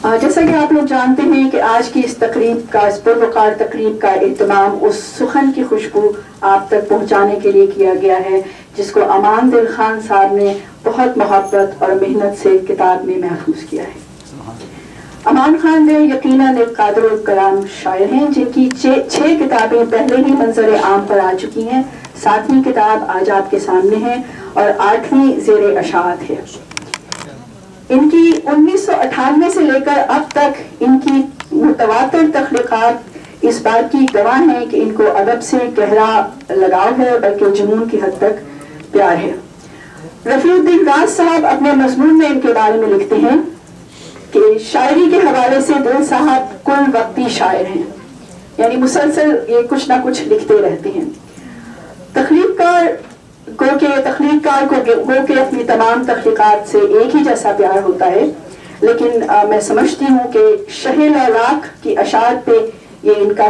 جیسا کہ آپ لوگ جانتے ہیں کہ آج کی اس تقریب کا، اس پروقار تقریب کا اہتمام اس سخن کی خوشبو آپ تک پہنچانے کے لیے کیا گیا ہے جس کو امان دل خان صاحب نے بہت محبت اور محنت سے کتاب میں محفوظ کیا ہے۔ امان خان دل یقیناً ایک قادر الکلام شاعر ہیں جن کی 6 کتابیں پہلے ہی منظر عام پر آ چکی ہیں۔ 7ویں کتاب آج آپ کے سامنے ہے اور 8ویں زیر اشاعت ہے۔ ان کی 1998 سے لے کر اب تک ان کی متواتر تخلیقات اس بات کی گواہ ہیں کہ ان کو ادب سے گہرا لگاؤ ہے، بلکہ جنون کی حد تک پیار ہے۔ رفیع الدین راز صاحب اپنے مضمون میں ان کے بارے میں لکھتے ہیں کہ شاعری کے حوالے سے دل صاحب کل وقتی شاعر ہیں، یعنی مسلسل یہ کچھ نہ کچھ لکھتے رہتے ہیں۔ تخلیق کار کو اپنی تمام تخلیقات سے ایک ہی جیسا پیار ہوتا ہے، لیکن میں سمجھتی ہوں کہ شہل لاکھ کی اشعار پہ یہ ان کا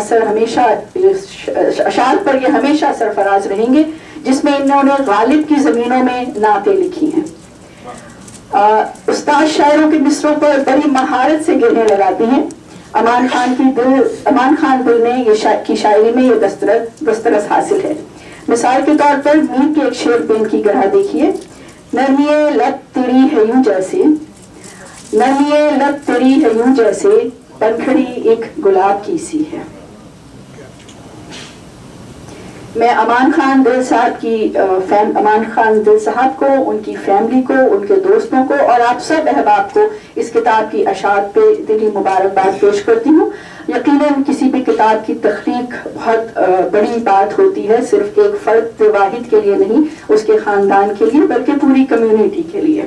اشعار پر یہ ہمیشہ سرفراز رہیں گے، جس میں انہوں نے غالب کی زمینوں میں نعتیں لکھی ہیں۔ استاد شاعروں کے مصروں پر بڑی مہارت سے گرہیں لگاتے ہیں۔ امان خان دل نے کی شاعری میں یہ دسترس حاصل ہے۔ مثال کے طور پر میر کے ایک شعر پہ ان کی گرہ دیکھیے: نرمیے لب تیری ہے یوں جیسے، نرمیے لب تیری ہے یوں جیسے، پنکھڑی ایک گلاب کی سی ہے۔ میں امان خان دل صاحب کو، ان کی فیملی کو، ان کے دوستوں کو اور آپ سب احباب کو اس کتاب کی اشاعت پہ دلی مبارکباد پیش کرتی ہوں۔ یقیناً کسی بھی کتاب کی تخلیق بہت بڑی بات ہوتی ہے، صرف ایک فرد واحد کے لیے نہیں، اس کے خاندان کے لیے، بلکہ پوری کمیونٹی کے لیے۔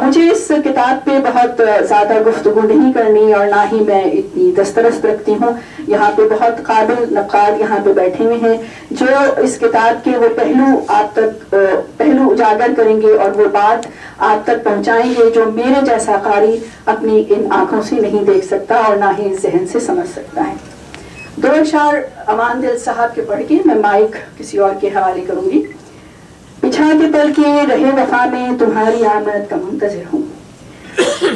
مجھے اس کتاب پہ بہت زیادہ گفتگو نہیں کرنی اور نہ ہی میں اتنی دسترس رکھتی ہوں۔ یہاں پہ بہت قابل نقاد یہاں پہ بیٹھے ہوئے ہیں جو اس کتاب کے وہ پہلو اجاگر کریں گے اور وہ بات آپ تک پہنچائیں گے جو میرے جیسا قاری اپنی ان آنکھوں سے نہیں دیکھ سکتا اور نہ ہی ذہن سے سمجھ سکتا ہے۔ 2 اشعار امان دل صاحب کے پڑھ کے میں مائک کسی اور کے حوالے کروں گی۔ بچھا کے پل کے رہے وفا میں تمہاری آمد کا منتظر ہوں،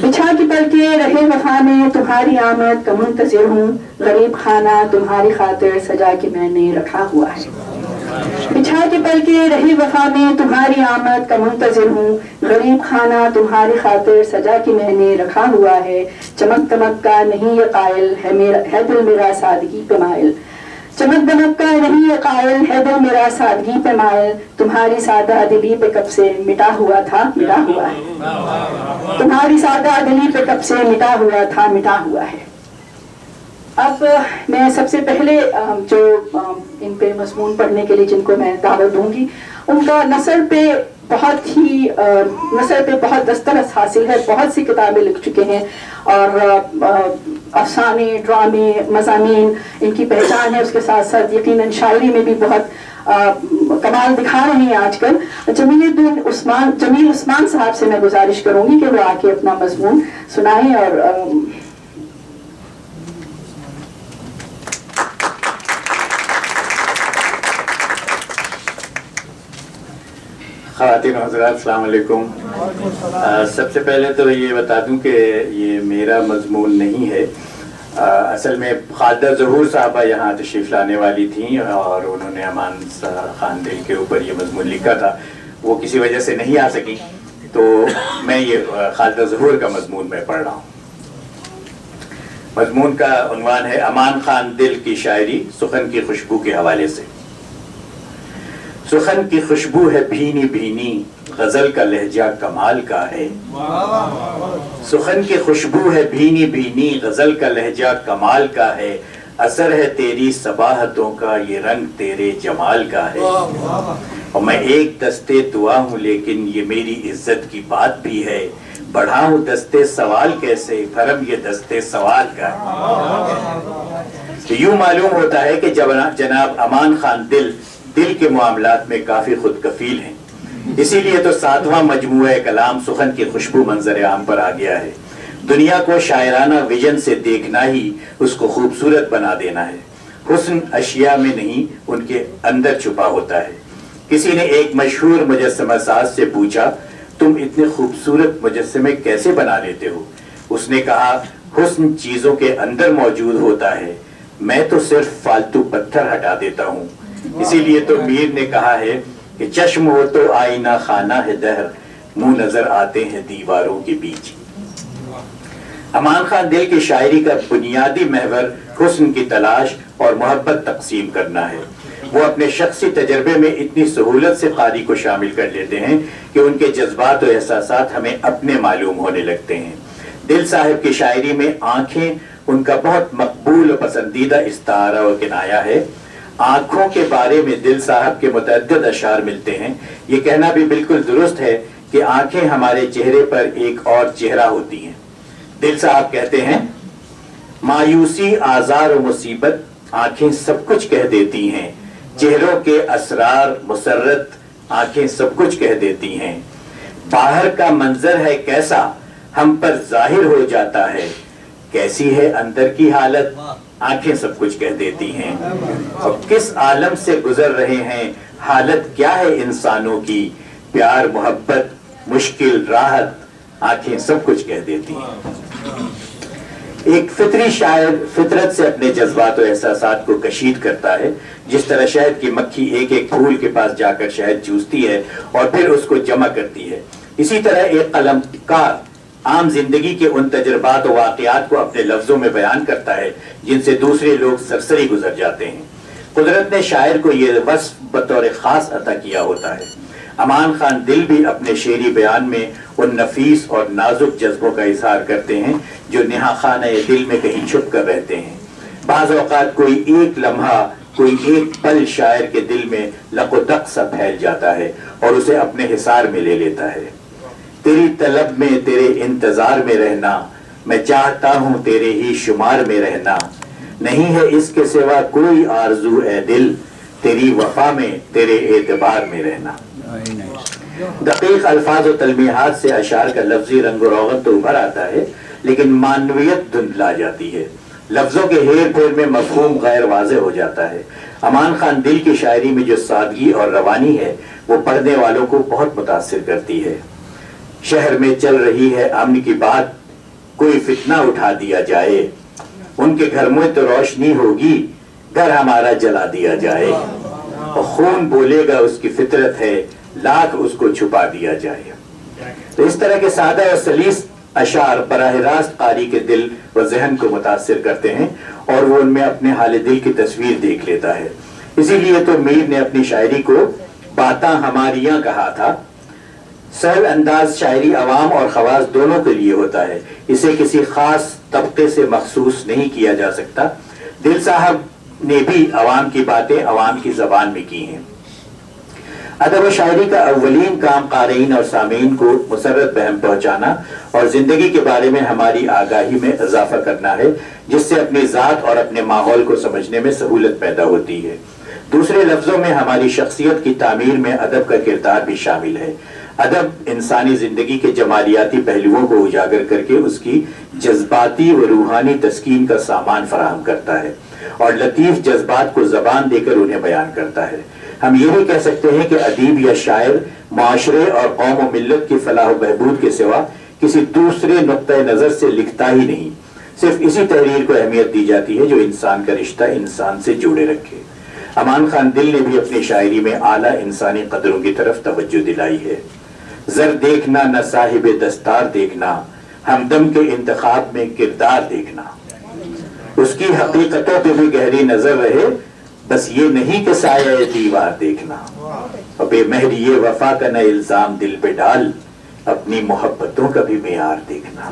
بچھا کے پل کے رہے وفا میں تمہاری آمد کا منتظر ہوں، غریب خانہ تمہاری خاطر سجا کے میں نے رکھا ہوا ہے۔ بچھا کے پل کے رہے وفا میں تمہاری آمد کا منتظر ہوں، غریب خانہ تمہاری خاطر سجا کے میں نے رکھا ہوا ہے۔ چمک دمک کا نہیں یہ قائل ہے دل میرا سادگی پہ مائل، چمک دمک کا نہیں یہ قائل ہے دل میرا سادگی پہ مائل، تمہاری سادہ دلی پہ کب سے مٹا ہوا تھا مٹا ہوا ہے، تمہاری سادہ دلی پہ کب سے مٹا ہوا تھا مٹا ہوا ہے۔ اب میں سب سے پہلے جو ان پہ مضمون پڑھنے کے لیے جن کو میں دعوت دوں گی، ان کا نثر پہ بہت دسترس حاصل ہے، بہت سی کتابیں لکھ چکے ہیں اور افسانے، ڈرامے، مضامین ان کی پہچان ہے۔ اس کے ساتھ ساتھ یقیناً شاعری میں بھی بہت کمال دکھا رہے ہیں آج کل۔ جمیل عثمان صاحب سے میں گزارش کروں گی کہ وہ آ کے اپنا مضمون سنائیں اور خواتین و حضرات السلام علیکم۔ سب سے پہلے تو یہ بتا دوں کہ یہ میرا مضمون نہیں ہے، اصل میں خالدہ ظہور صاحبہ یہاں تشریف لانے والی تھیں اور انہوں نے امان خان دل کے اوپر یہ مضمون لکھا تھا، وہ کسی وجہ سے نہیں آ سکی، تو میں یہ خالدہ ظہور کا مضمون میں پڑھ رہا ہوں۔ مضمون کا عنوان ہے امان خان دل کی شاعری سخن کی خوشبو کے حوالے سے۔ سخن کی خوشبو ہے بھینی بھینی، غزل کا لہجہ کمال کا ہے۔ سخن کی خوشبو ہے بھینی بھینی، غزل کا لہجہ کمال کا ہے، اثر ہے تیری صباحتوں کا، یہ رنگ تیرے جمال کا ہے۔ اور میں ایک دستے دعا ہوں لیکن یہ میری عزت کی بات بھی ہے، بڑھاؤں دستے سوال کیسے، بھرم یہ دستے سوال کا ہے۔ یوں معلوم ہوتا ہے کہ جناب امان خان دل کے معاملات میں کافی خود کفیل ہیں، اسی لیے تو 7واں مجموعہ کلام سخن کی خوشبو منظر عام پر آ گیا ہے۔ دنیا کو شاعرانہ ویژن سے دیکھنا ہی اس کو خوبصورت بنا دینا ہے۔ حسن اشیاء میں نہیں ان کے اندر چھپا ہوتا ہے۔ کسی نے ایک مشہور مجسمہ ساز سے پوچھا، تم اتنے خوبصورت مجسمے کیسے بنا لیتے ہو؟ اس نے کہا حسن چیزوں کے اندر موجود ہوتا ہے، میں تو صرف فالتو پتھر ہٹا دیتا ہوں۔ اسی لیے تو میر نے کہا ہے کہ چشم ہو تو آئینہ خانہ ہے دہر، منہ نظر آتے ہیں دیواروں کے بیچ۔ امان خان دل کی شاعری کا بنیادی محور حسن کی تلاش اور محبت تقسیم کرنا ہے۔ وہ اپنے شخصی تجربے میں اتنی سہولت سے قاری کو شامل کر لیتے ہیں کہ ان کے جذبات و احساسات ہمیں اپنے معلوم ہونے لگتے ہیں۔ دل صاحب کی شاعری میں آنکھیں ان کا بہت مقبول و پسندیدہ استعارہ و کنایہ ہے۔ آنکھوں کے بارے میں دل صاحب کے متعدد اشعار ملتے ہیں۔ یہ کہنا بھی بالکل درست ہے کہ آنکھیں ہمارے چہرے پر ایک اور چہرہ ہوتی ہیں۔ دل صاحب کہتے ہیں مایوسی آزار و مصیبت آنکھیں سب کچھ کہہ دیتی ہیں، چہروں کے اسرار مسرت آنکھیں سب کچھ کہہ دیتی ہیں، باہر کا منظر ہے کیسا ہم پر ظاہر ہو جاتا ہے، کیسی ہے اندر کی حالت آنکھیں سب کچھ کہہ دیتی ہیں، اور کس عالم سے گزر رہے ہیں حالت کیا ہے انسانوں کی، پیار محبت مشکل راحت آنکھیں سب کچھ کہہ دیتی ہیں۔ ایک فطری شاعر فطرت سے اپنے جذبات و احساسات کو کشید کرتا ہے، جس طرح شہد کی مکھی ایک ایک پھول کے پاس جا کر شہد چوستی ہے اور پھر اس کو جمع کرتی ہے، اسی طرح ایک قلم کار عام زندگی کے ان تجربات و واقعات کو اپنے لفظوں میں بیان کرتا ہے جن سے دوسرے لوگ سرسری گزر جاتے ہیں۔ قدرت نے شاعر کو یہ وصف بطور خاص عطا کیا ہوتا ہے۔ امان خان دل بھی اپنے شعری بیان میں ان نفیس اور نازک جذبوں کا اظہار کرتے ہیں جو نہا خانہ دل میں کہیں چھپ کر رہتے ہیں۔ بعض اوقات کوئی ایک لمحہ کوئی ایک پل شاعر کے دل میں لق و دق سا پھیل جاتا ہے اور اسے اپنے حصار میں لے لیتا ہے۔ تیری طلب میں تیرے انتظار میں رہنا، میں چاہتا ہوں تیرے ہی شمار میں رہنا، نہیں ہے اس کے سوا کوئی آرزو اے دل، تیری وفا میں تیرے اعتبار میں رہنا۔ دقیق الفاظ و تلمیحات سے اشعار کا لفظی رنگ و روغن تو ابھر آتا ہے، لیکن معنویت دھندلا جاتی ہے، لفظوں کے ہیر پھیر میں مفہوم غیر واضح ہو جاتا ہے۔ امان خان دل کی شاعری میں جو سادگی اور روانی ہے وہ پڑھنے والوں کو بہت متاثر کرتی ہے۔ شہر میں چل رہی ہے امن کی بات، کوئی فتنہ اٹھا دیا جائے، ان کے گھر میں تو روشنی ہوگی، گھر ہمارا جلا دیا جائے، اور خون بولے گا اس کی فطرت ہے، لاکھ اس کو چھپا دیا جائے۔ تو اس طرح کے سادہ اور سلیس اشعار براہ راست قاری کے دل و ذہن کو متاثر کرتے ہیں اور وہ ان میں اپنے حال دل کی تصویر دیکھ لیتا ہے۔ اسی لیے تو میر نے اپنی شاعری کو باتاں ہماریاں کہا تھا۔ سہل انداز شاعری عوام اور خواص دونوں کے لیے ہوتا ہے، اسے کسی خاص طبقے سے مخصوص نہیں کیا جا سکتا۔ دل صاحب نے بھی عوام کی باتیں عوام کی زبان میں کی ہیں۔ ادب و شاعری کا اولین کام قارئین اور سامعین کو مسرت بہم پہنچانا اور زندگی کے بارے میں ہماری آگاہی میں اضافہ کرنا ہے، جس سے اپنی ذات اور اپنے ماحول کو سمجھنے میں سہولت پیدا ہوتی ہے۔ دوسرے لفظوں میں ہماری شخصیت کی تعمیر میں ادب کا کردار بھی شامل ہے۔ ادب انسانی زندگی کے جمالیاتی پہلوؤں کو اجاگر کر کے اس کی جذباتی و روحانی تسکین کا سامان فراہم کرتا ہے اور لطیف جذبات کو زبان دے کر انہیں بیان کرتا ہے۔ ہم یہ بھی کہہ سکتے ہیں کہ ادیب یا شاعر معاشرے اور قوم و ملت کی فلاح و بہبود کے سوا کسی دوسرے نقطۂ نظر سے لکھتا ہی نہیں، صرف اسی تحریر کو اہمیت دی جاتی ہے جو انسان کا رشتہ انسان سے جوڑے رکھے۔ امان خان دل نے بھی اپنی شاعری میں اعلیٰ انسانی قدروں کی طرف توجہ دلائی ہے۔ زر دیکھنا نہ صاحب دستار دیکھنا، ہمدم کے انتخاب میں کردار دیکھنا، اس کی حقیقتوں پہ بھی گہری نظر رہے، بس یہ نہیں کہ سایہ دیوار دیکھنا، اور بے مہری یہ وفا کا نہ الزام دل پہ ڈال، اپنی محبتوں کا بھی معیار دیکھنا۔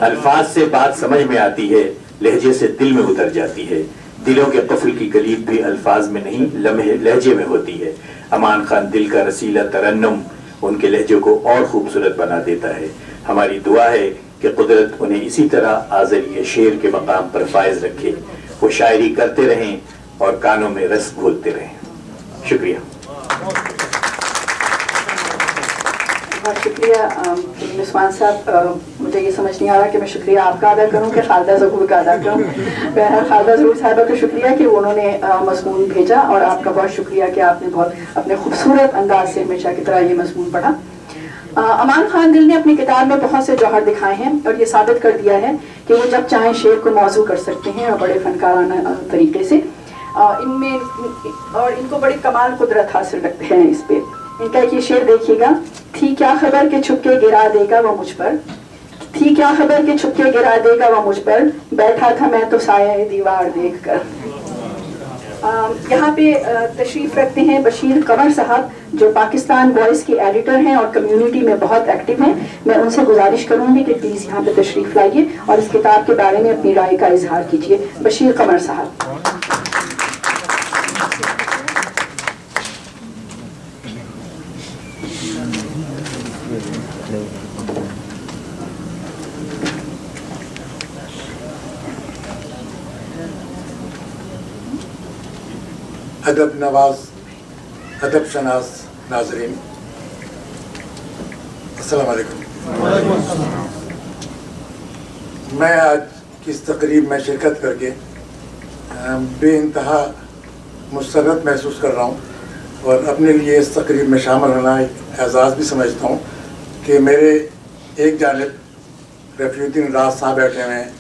الفاظ سے بات سمجھ میں آتی ہے، لہجے سے دل میں اتر جاتی ہے۔ دلوں کے قفل کی کلید بھی الفاظ میں نہیں لہجے میں ہوتی ہے۔ امان خان دل کا رسیلہ ترنم ان کے لہجوں کو اور خوبصورت بنا دیتا ہے۔ ہماری دعا ہے کہ قدرت انہیں اسی طرح آزری شعر کے مقام پر فائز رکھے، وہ شاعری کرتے رہیں اور کانوں میں رس گھولتے رہیں۔ شکریہ۔ بہت شکریہ عثمان صاحب۔ مجھے یہ سمجھ نہیں آ رہا کہ میں شکریہ آپ کا ادا کروں کہ خالدہ ظہور کا ادا کروں۔ بہرحال خالدہ ظہور صاحبہ کا شکریہ کہ انہوں نے مضمون بھیجا، اور آپ کا بہت شکریہ کہ آپ نے بہت اپنے خوبصورت انداز سے ہمیشہ کی طرح یہ مضمون پڑھا۔ امان خان دل نے اپنی کتاب میں بہت سے جوہر دکھائے ہیں اور یہ ثابت کر دیا ہے کہ وہ جب چاہیں شعر کو موضوع کر سکتے ہیں اور بڑے فنکارانہ طریقے سے ان میں اور ان کو بڑی کمال قدرت حاصل رکھتے ہیں اس پہ. ان کا ایک یہ شعر دیکھیے گا. تھی کیا خبر کہ چھپ کے گرا دے گا وہ مجھ پر, تھی کیا خبر کہ چھپ کے گرا دے گا وہ مجھ پر, بیٹھا تھا میں تو سایہ دیوار دیکھ کر. یہاں پہ تشریف رکھتے ہیں بشیر قمر صاحب جو پاکستان وائس کے ایڈیٹر ہیں اور کمیونٹی میں بہت ایکٹیو ہیں. میں ان سے گزارش کروں گی کہ پلیز یہاں پہ تشریف لائیے اور اس کتاب کے بارے میں اپنی رائے کا اظہار کیجیے. بشیر قمر صاحب. ادب نواز, ادب شناس ناظرین, السلام علیکم. میں آج کی اس تقریب میں شرکت کر کے بے انتہا مسرت محسوس کر رہا ہوں اور اپنے لیے اس تقریب میں شامل ہونا ایک اعزاز بھی سمجھتا ہوں کہ میرے ایک جانب رفیع الدین راز صاحب بیٹھے ہوئے ہیں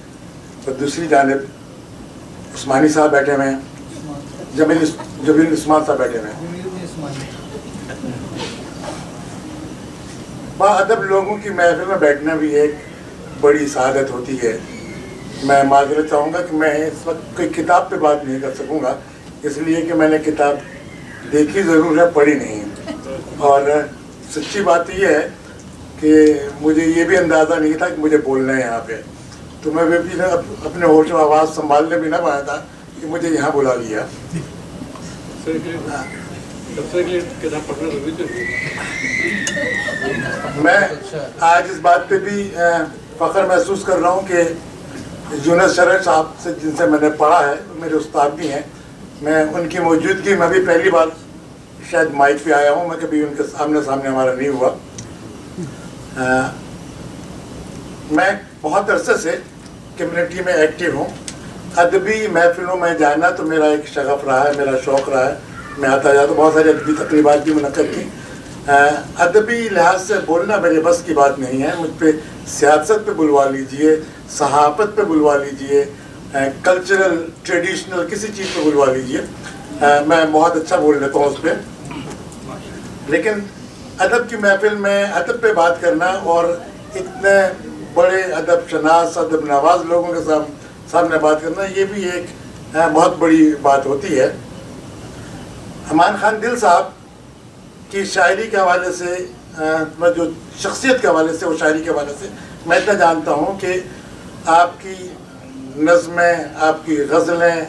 اور دوسری جانب عثمانی صاحب بیٹھے ہوئے ہیں, جمیل عثمان صاحب بیٹھے ہوئے ہیں. با ادب لوگوں کی محفل میں بیٹھنا بھی ایک بڑی سعادت ہوتی ہے. میں معذرت چاہوں گا کہ میں اس وقت کوئی کتاب پہ بات نہیں کر سکوں گا, اس لیے کہ میں نے کتاب دیکھی ضرور ہے, پڑھی نہیں. اور سچی بات یہ ہے کہ مجھے یہ بھی اندازہ نہیں تھا کہ مجھے بولنا ہے یہاں پہ, تو میں بھی اپنے ہوش و آواز سنبھالنے بھی نہ پایا تھا کہ مجھے یہاں بلا لیا. میں آج اس بات پہ بھی فخر محسوس کر رہا ہوں کہ یونس شرح صاحب سے جن سے میں نے پڑھا ہے, میرے استاد بھی ہیں, میں ان کی موجودگی میں بھی پہلی بار شاید مائک پہ آیا ہوں. میں کبھی ان کے سامنے ہمارا نہیں ہوا. میں بہت عرصے سے کمیونٹی میں ایکٹیو ہوں. ادبی محفلوں میں جانا تو میرا ایک شغف رہا ہے, میرا شوق رہا ہے. میں آتا جاتا بہت ساری ادبی تقریبات بھی منعقد کی. ادبی لحاظ سے بولنا میرے بس کی بات نہیں ہے. مجھ پہ سیاست پہ بلوا لیجئے, صحافت پہ بلوا لیجئے, کلچرل ٹریڈیشنل کسی چیز پہ بلوا لیجئے, میں بہت اچھا بول لیتا ہوں اس پہ. لیکن ادب کی محفل میں ادب پہ بات کرنا اور اتنے بڑے ادب شناس, ادب نواز لوگوں کے سامنے بات کرنا, یہ بھی ایک بہت بڑی بات ہوتی ہے. امان خان دل صاحب کی شاعری کے حوالے سے, میں جو شخصیت کے حوالے سے, وہ شاعری کے حوالے سے میں اتنا جانتا ہوں کہ آپ کی نظمیں, آپ کی غزلیں,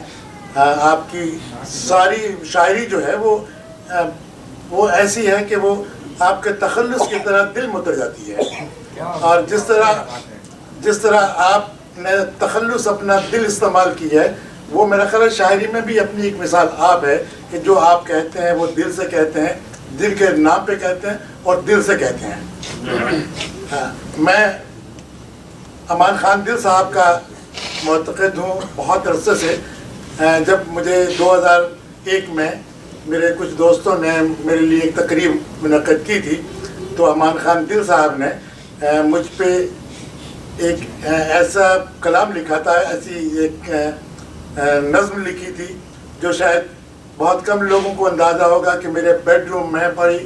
آپ کی ساری شاعری جو ہے وہ ایسی ہے کہ وہ آپ کے تخلص کی طرح دل میں اتر جاتی ہے. اور جس طرح آپ نے تخلص اپنا دل استعمال کیا ہے, وہ میرا خیال ہے شاعری میں بھی اپنی ایک مثال آپ ہے کہ جو آپ کہتے ہیں وہ دل سے کہتے ہیں, دل کے نام پہ کہتے ہیں اور دل سے کہتے ہیں. میں امان خان دل صاحب کا معتقد ہوں بہت عرصے سے. جب مجھے 2001 میں میرے کچھ دوستوں نے میرے لیے ایک تقریب منعقد کی تھی, تو امان خان دل صاحب نے مجھ پہ ایک ایسا کلام لکھا تھا, ایسی ایک نظم لکھی تھی جو شاید بہت کم لوگوں کو اندازہ ہوگا کہ میرے بیڈ روم میں بڑی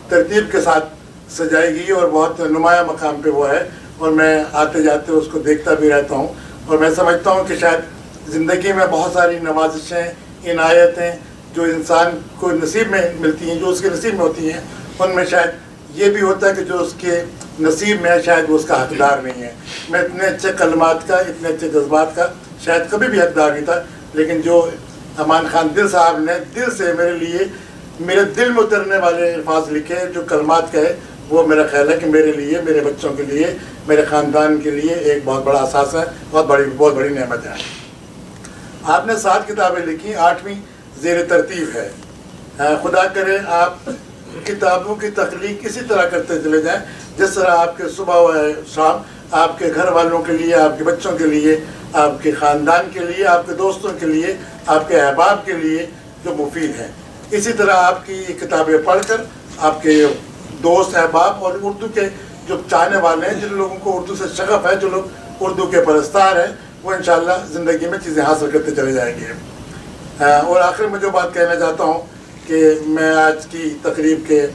ترتیب کے ساتھ سجائی گئی اور بہت نمایاں مقام پہ وہ ہے, اور میں آتے جاتے اس کو دیکھتا بھی رہتا ہوں. اور میں سمجھتا ہوں کہ شاید زندگی میں بہت ساری نوازشیں, عنایتیں جو انسان کو نصیب میں ملتی ہیں, جو اس کے نصیب میں ہوتی ہیں, ان میں شاید یہ بھی ہوتا ہے کہ جو اس کے نصیب میں ہے شاید وہ اس کا حقدار نہیں ہے. میں اتنے اچھے کلمات کا, اتنے اچھے جذبات کا شاید کبھی بھی حقدار نہیں تھا, لیکن جو امان خان دل صاحب نے دل سے میرے لیے, میرے دل میں اترنے والے الفاظ لکھے, جو کلمات کہے, وہ میرا خیال ہے کہ میرے لیے, میرے بچوں کے لیے, میرے خاندان کے لیے ایک بہت بڑا اثاثہ ہے, بہت بڑی نعمت ہے. آپ نے 7 کتابیں لکھی, 8ویں زیر ترتیب ہے. خدا کرے آپ کتابوں کی تخلیق اسی طرح کرتے چلے جائیں جس طرح آپ کے صبح و شام آپ کے گھر والوں کے لیے, آپ کے بچوں کے لیے, آپ کے خاندان کے لیے, آپ کے دوستوں کے لیے, آپ کے احباب کے لیے جو مفید ہیں. اسی طرح آپ کی کتابیں پڑھ کر آپ کے دوست احباب اور اردو کے جو چاہنے والے ہیں، جن لوگوں کو اردو سے شغف ہے، جو لوگ اردو کے پرستار ہیں، وہ انشاءاللہ زندگی میں چیزیں حاصل کرتے چلے جائیں گے۔ اور آخر میں جو بات کہنا چاہتا ہوں کہ میں آج کی تقریب کے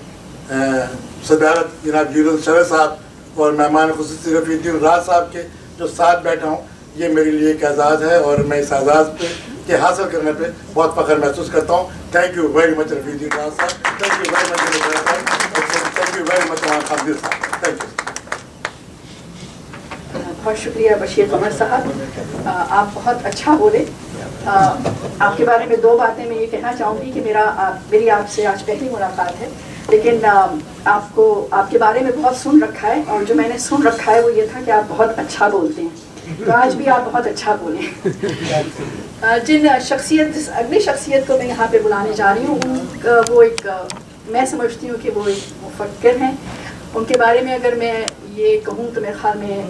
صدارت جناب جیل شرح صاحب اور مہمان خصوصی رفیع الدین راز صاحب کے جو ساتھ بیٹھا ہوں، یہ میرے لیے ایک اعزاز ہے اور میں اس اعزاز کے حاصل کرنے پہ بہت فخر محسوس کرتا ہوں۔ Thank you very much Rafi الدین راز صاحب، thank you very much thank you very much Imran Khan دل صاحب، تھینک یو۔ بہت شکریہ بشیر قمر صاحب، آپ بہت اچھا بولے۔ آپ کے بارے میں دو باتیں میں یہ کہنا چاہوں گی کہ میری آپ سے آج پہلی ملاقات ہے، لیکن آپ کے بارے میں بہت سن رکھا ہے، اور جو میں نے سن رکھا ہے وہ یہ تھا کہ آپ بہت اچھا بولتے ہیں، تو آج بھی آپ بہت اچھا بولیں۔ جس اگلی شخصیت کو میں یہاں پہ بلانے جا رہی ہوں، وہ ایک میں سمجھتی ہوں کہ وہ ایک مفکر ہیں۔ ان کے بارے میں اگر میں یہ کہوں تو میرے خیال میں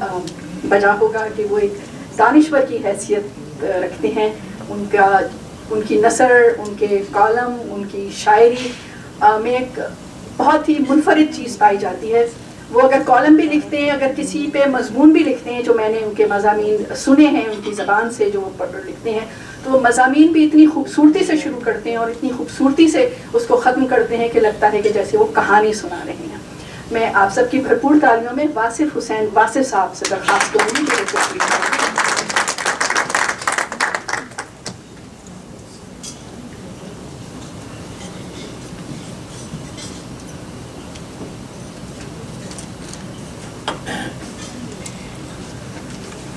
بجا ہوگا کہ وہ ایک دانشور کی حیثیت رکھتے ہیں۔ ان کی نثر، ان کے کالم، ان کی شاعری میں ایک بہت ہی منفرد چیز پائی جاتی ہے۔ وہ اگر کالم بھی لکھتے ہیں، اگر کسی پہ مضمون بھی لکھتے ہیں، جو میں نے ان کے مضامین سنے ہیں ان کی زبان سے جو وہ لکھتے ہیں، تو وہ مضامین بھی اتنی خوبصورتی سے شروع کرتے ہیں اور اتنی خوبصورتی سے اس کو ختم کرتے ہیں کہ لگتا ہے کہ جیسے وہ کہانی سنا رہے ہیں۔ میں آپ سب کی بھرپور تالیوں میں واصف حسین واصف صاحب سے درخواست کروں گی کہ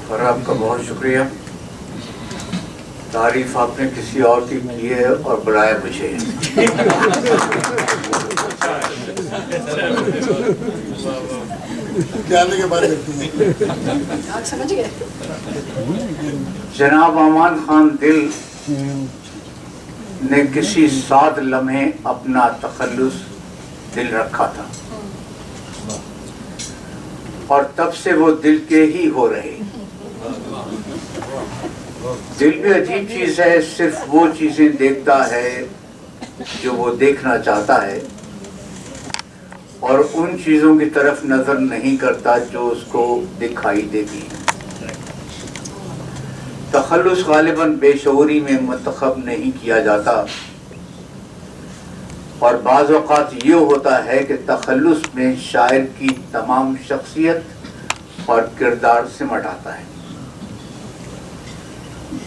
اور آپ کا بہت شکریہ۔ تعریف آپ نے کسی اور کی کی ہے اور بلائے مجھے۔ جناب امان خان دل نے کسی سات لمحے اپنا تخلص دل رکھا تھا، اور تب سے وہ دل کے ہی ہو رہے۔ دل بھی عجیب چیز ہے، صرف وہ چیزیں دیکھتا ہے جو وہ دیکھنا چاہتا ہے، اور ان چیزوں کی طرف نظر نہیں کرتا جو اس کو دکھائی دیتی۔ تخلص غالباً بے شعوری میں منتخب نہیں کیا جاتا، اور بعض اوقات یہ ہوتا ہے کہ تخلص میں شاعر کی تمام شخصیت اور کردار سمٹ آتا ہے۔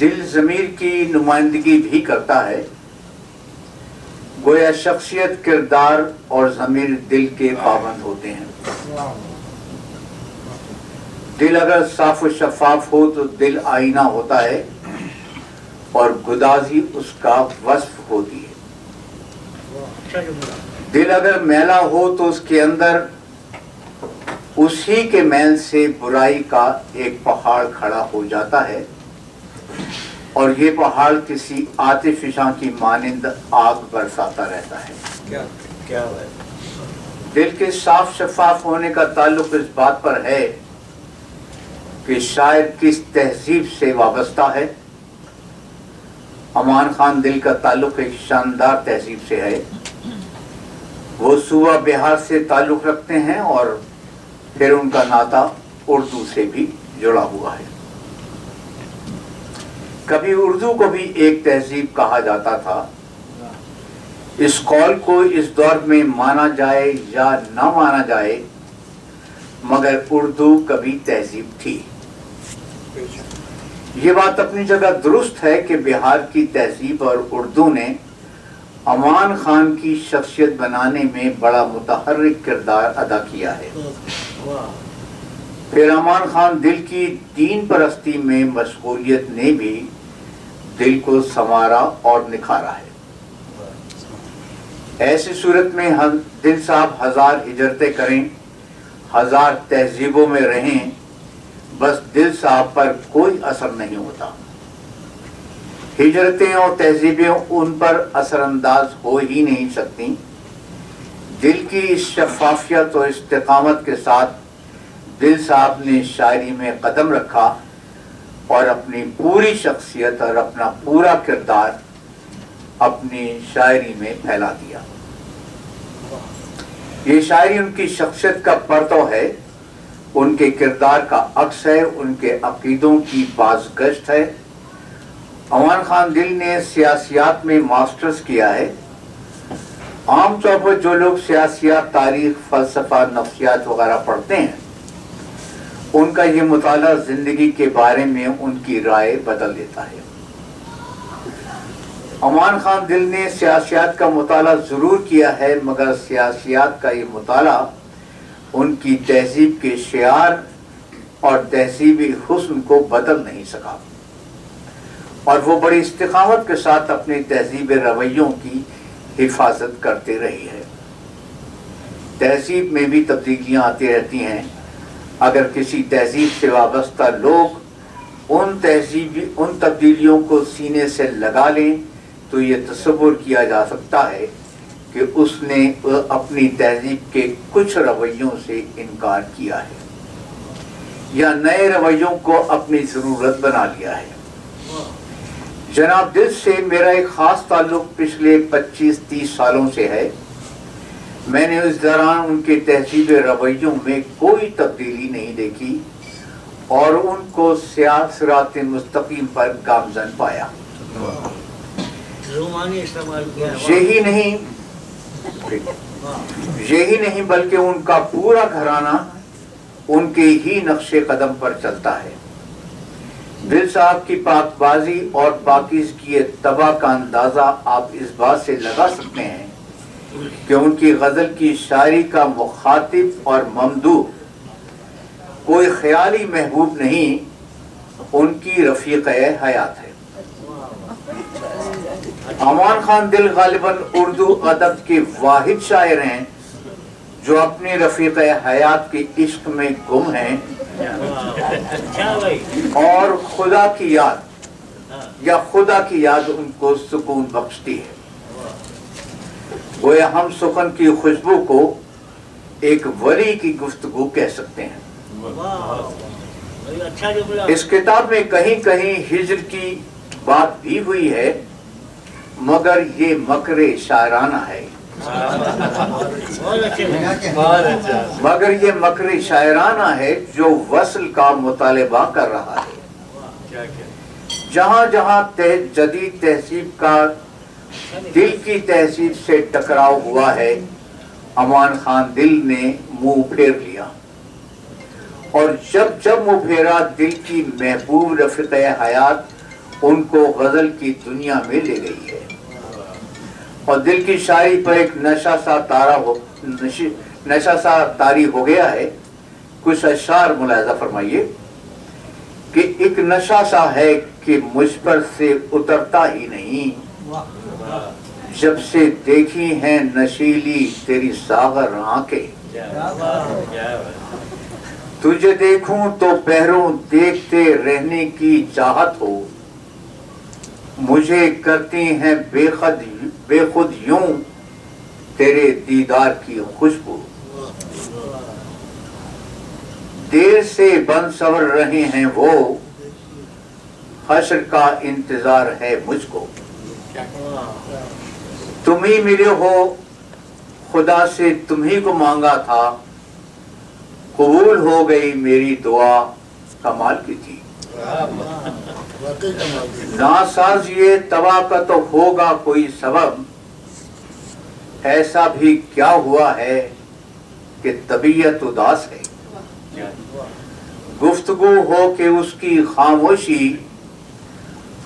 دل ضمیر کی نمائندگی بھی کرتا ہے، گویا شخصیت، کردار اور ضمیر دل کے پابند ہوتے ہیں۔ دل اگر صاف و شفاف ہو تو دل آئینہ ہوتا ہے، اور گدازی اس کا وصف ہوتی ہے۔ دل اگر میلا ہو تو اس کے اندر اسی کے میل سے برائی کا ایک پہاڑ کھڑا ہو جاتا ہے، اور یہ پہاڑ کسی آتش فشاں کی مانند آگ برساتا رہتا ہے۔ دل کے صاف شفاف ہونے کا تعلق اس بات پر ہے کہ شاعر کس تہذیب سے وابستہ ہے۔ امان خان دل کا تعلق ایک شاندار تہذیب سے ہے۔ وہ صوبہ بہار سے تعلق رکھتے ہیں، اور پھر ان کا ناطہ اردو سے بھی جڑا ہوا ہے۔ کبھی اردو کو بھی ایک تہذیب کہا جاتا تھا۔ اس قول کو اس دور میں مانا جائے یا نہ مانا جائے، مگر اردو کبھی تہذیب تھی۔ یہ بات اپنی جگہ درست ہے کہ بہار کی تہذیب اور اردو نے امان خان کی شخصیت بنانے میں بڑا متحرک کردار ادا کیا ہے۔ پھر امان خان دل کی دین پرستی میں مشغولیت نے بھی دل کو سنوارا اور نکھارا ہے۔ ایسی صورت میں دل صاحب ہزار ہجرتیں کریں، ہزار تہذیبوں میں رہیں، بس دل صاحب پر کوئی اثر نہیں ہوتا۔ ہجرتیں اور تہذیبیں ان پر اثر انداز ہو ہی نہیں سکتی۔ دل کی اس شفافیت اور استقامت کے ساتھ دل صاحب نے شاعری میں قدم رکھا، اور اپنی پوری شخصیت اور اپنا پورا کردار اپنی شاعری میں پھیلا دیا۔ یہ شاعری ان کی شخصیت کا پرتو ہے، ان کے کردار کا عکس ہے، ان کے عقیدوں کی بازگشت ہے۔ امان خان دل نے سیاسیات میں ماسٹرز کیا ہے۔ عام طور پر جو لوگ سیاسیات، تاریخ، فلسفہ، نفسیات وغیرہ پڑھتے ہیں، ان کا یہ مطالعہ زندگی کے بارے میں ان کی رائے بدل دیتا ہے۔ امان خان دل نے سیاسیات کا مطالعہ ضرور کیا ہے، مگر سیاسیات کا یہ مطالعہ ان کی تہذیب کے شعار اور تہذیبی حسن کو بدل نہیں سکا، اور وہ بڑی استقامت کے ساتھ اپنی تہذیب رویوں کی حفاظت کرتے رہی ہے۔ تہذیب میں بھی تبدیلیاں آتی رہتی ہیں۔ اگر کسی تہذیب سے وابستہ لوگ ان تبدیلیوں کو سینے سے لگا لیں تو یہ تصور کیا جا سکتا ہے کہ اس نے اپنی تہذیب کے کچھ رویوں سے انکار کیا ہے یا نئے رویوں کو اپنی ضرورت بنا لیا ہے۔ جناب دل سے میرا ایک خاص تعلق پچھلے 25-30 سالوں سے ہے۔ میں نے اس دوران ان کے تہذیب رویوں میں کوئی تبدیلی نہیں دیکھی اور ان کو صراط مستقیم پر گامزن پایا۔ یہی نہیں بلکہ ان کا پورا گھرانہ ان کے ہی نقش قدم پر چلتا ہے۔ دل صاحب کی پاک بازی اور پاکیزگی طبع کا اندازہ آپ اس بات سے لگا سکتے ہیں کہ ان کی غزل کی شاعری کا مخاطب اور ممدوح کوئی خیالی محبوب نہیں، ان کی رفیق حیات ہے۔ امان خان دل غالباً اردو ادب کے واحد شاعر ہیں جو اپنے رفیق حیات کے عشق میں گم ہیں اور خدا کی یاد ان کو سکون بخشتی ہے۔ گویا ہم سخن کی خوشبو کو ایک ولی کی گفتگو کہہ سکتے ہیں۔ اس کتاب میں کہیں کہیں ہجر کی بات بھی ہوئی ہے، مگر یہ مکر شاعرانہ ہے۔ جو وصل کا مطالبہ کر رہا ہے۔ جہاں جہاں جدید تہذیب کا دل کی تہذیب سے ٹکراؤ ہوا ہے، امان خان دل نے منہ پھیر لیا، اور جب منہ پھیرا دل کی محبوب رفیق حیات ان کو غزل کی دنیا میں لے گئی ہے، اور دل کی شاعری پر ایک نشہ سا طاری ہو گیا ہے۔ کچھ اشعار ملاحظہ فرمائیے کہ ایک نشہ سا ہے کہ مجھ پر سے اترتا ہی نہیں، جب سے دیکھی ہیں نشیلی تیری ساغر آنکھیں، تجھے دیکھوں تو پہروں دیکھتے رہنے کی چاہت ہو، مجھے کرتی ہیں بے خود یوں تیرے دیدار کی خوشبو، دیر سے بن سور رہے ہیں وہ، حشر کا انتظار ہے مجھ کو، تم ہی ملے ہو خدا سے تم ہی کو مانگا تھا، قبول ہو گئی میری دعا کمال کی تھی، ناساز یہ تباہ کا تو ہوگا کوئی سبب، ایسا بھی کیا ہوا ہے کہ طبیعت اداس ہے، گفتگو ہو کہ اس کی خاموشی